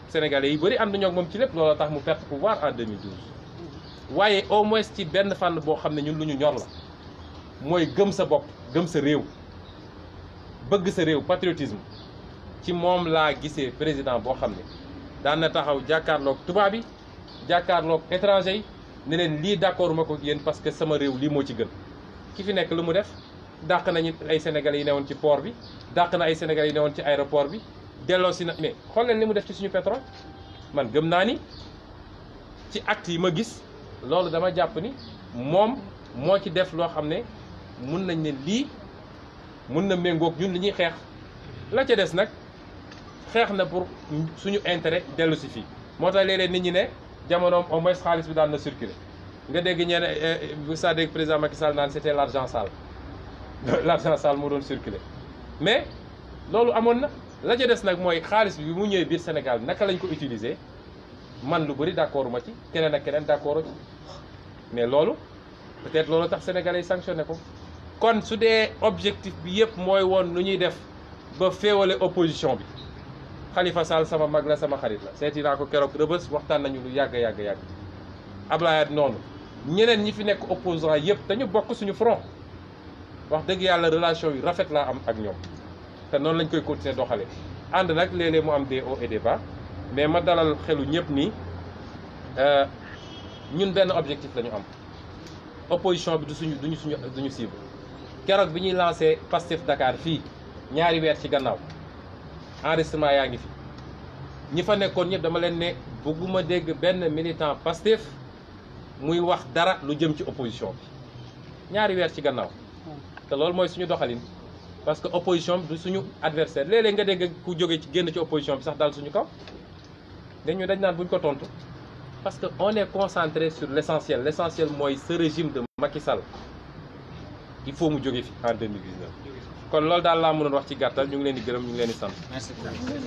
sénégalais yi bëri ànduñoo ak moom ci lépp loolu tax mu perte pouvoir en 2012 waaye au moins ci benn fànn boo xam ne ñun lu ñu ñor la mooy gëm sa bopp gëm sa réew bëgg sa réew patriotisme ci moom laa gisee président boo xam ne daan na taxaw jàkkaarloog tubaab yi jàkkaarloog étranger yi ne leen lii d'accord ma ko yéen parce que sama réew lii moo ci gën. ki fi nekk lu mu def dàq nañu ay sénégalais yi newoon ci port bi dàq na ay sénégalais yi newoon ci aéroport bi delloo si na mais xool leen li mu def ci suñu pétrole man gëm naa ni ci acte yi ma gis loolu dama jàpp ni moom moo ci def loo xam ne mun nañ ne lii mun na méngoog ñun li ñuy xeex la ca des nag xeex na pour suñu intérêt dellu si fii moo tax léeg-léeg nit ñi ne jamonoom au moins xaalis bi daan na circuler nga dégg ñeen bu saa dégg président Macky Sall naan c'était l'argent sale l'argent sale moo doon circuler mais loolu amoon na la ca des nag mooy xaalis bi mu ñëwee biir Sénégal naka lañ ko utiliser man lu bëri d'accord ma ci keneen ak keneen d'accord ci mais loolu peut-être loolu tax sénégalais yi sanctionné ko kon su dee objectif bi yëpp mooy woon lu ñuy def ba féewale opposition bi Khalifa Sall sama mag la sama xarit la seeti naa ko keroog Rebeuss waxtaan nañu lu yàgg Ablaye noonu ñeneen ñi fi nekk opposant yëpp dañu bokk suñu front wax dëgg yàlla relation yu rafet laa am ak ñoom te noonu lañ koy continuer doxale ànd nag léeg-léeg mu am des hauts et des bas mais ma dalal xelu ñëpp nii ñun benn objectif la ñu am opposition bi duñu cible keroog bi ñuy lancé Pastef Dakar fii ñaari weer ci gannaaw enregistrement yaa ngi fi ñi fa nekkoon ñëpp dama leen ne bëgguma dégg benn militant Pastef muy wax dara lu jëm ci opposition bi ñaari weer ci gannaaw te loolu mooy suñu doxalin parce que opposition bi du suñu adversaire léeg-léeg nga dégg ku jóge ci génn ci opposition bi sax dal suñu kaw dañu dañ naan buñ ko tontu parce que on est concentré sur l'essentiel l'essentiel mooy ce régime de Macky Sall il faut mu jóge fi en 2019 kon loolu daal laa mënoon wax ci gàttal ñu ngi leen di gërëm ñu ngi leen di sant.
Merci beaucoup.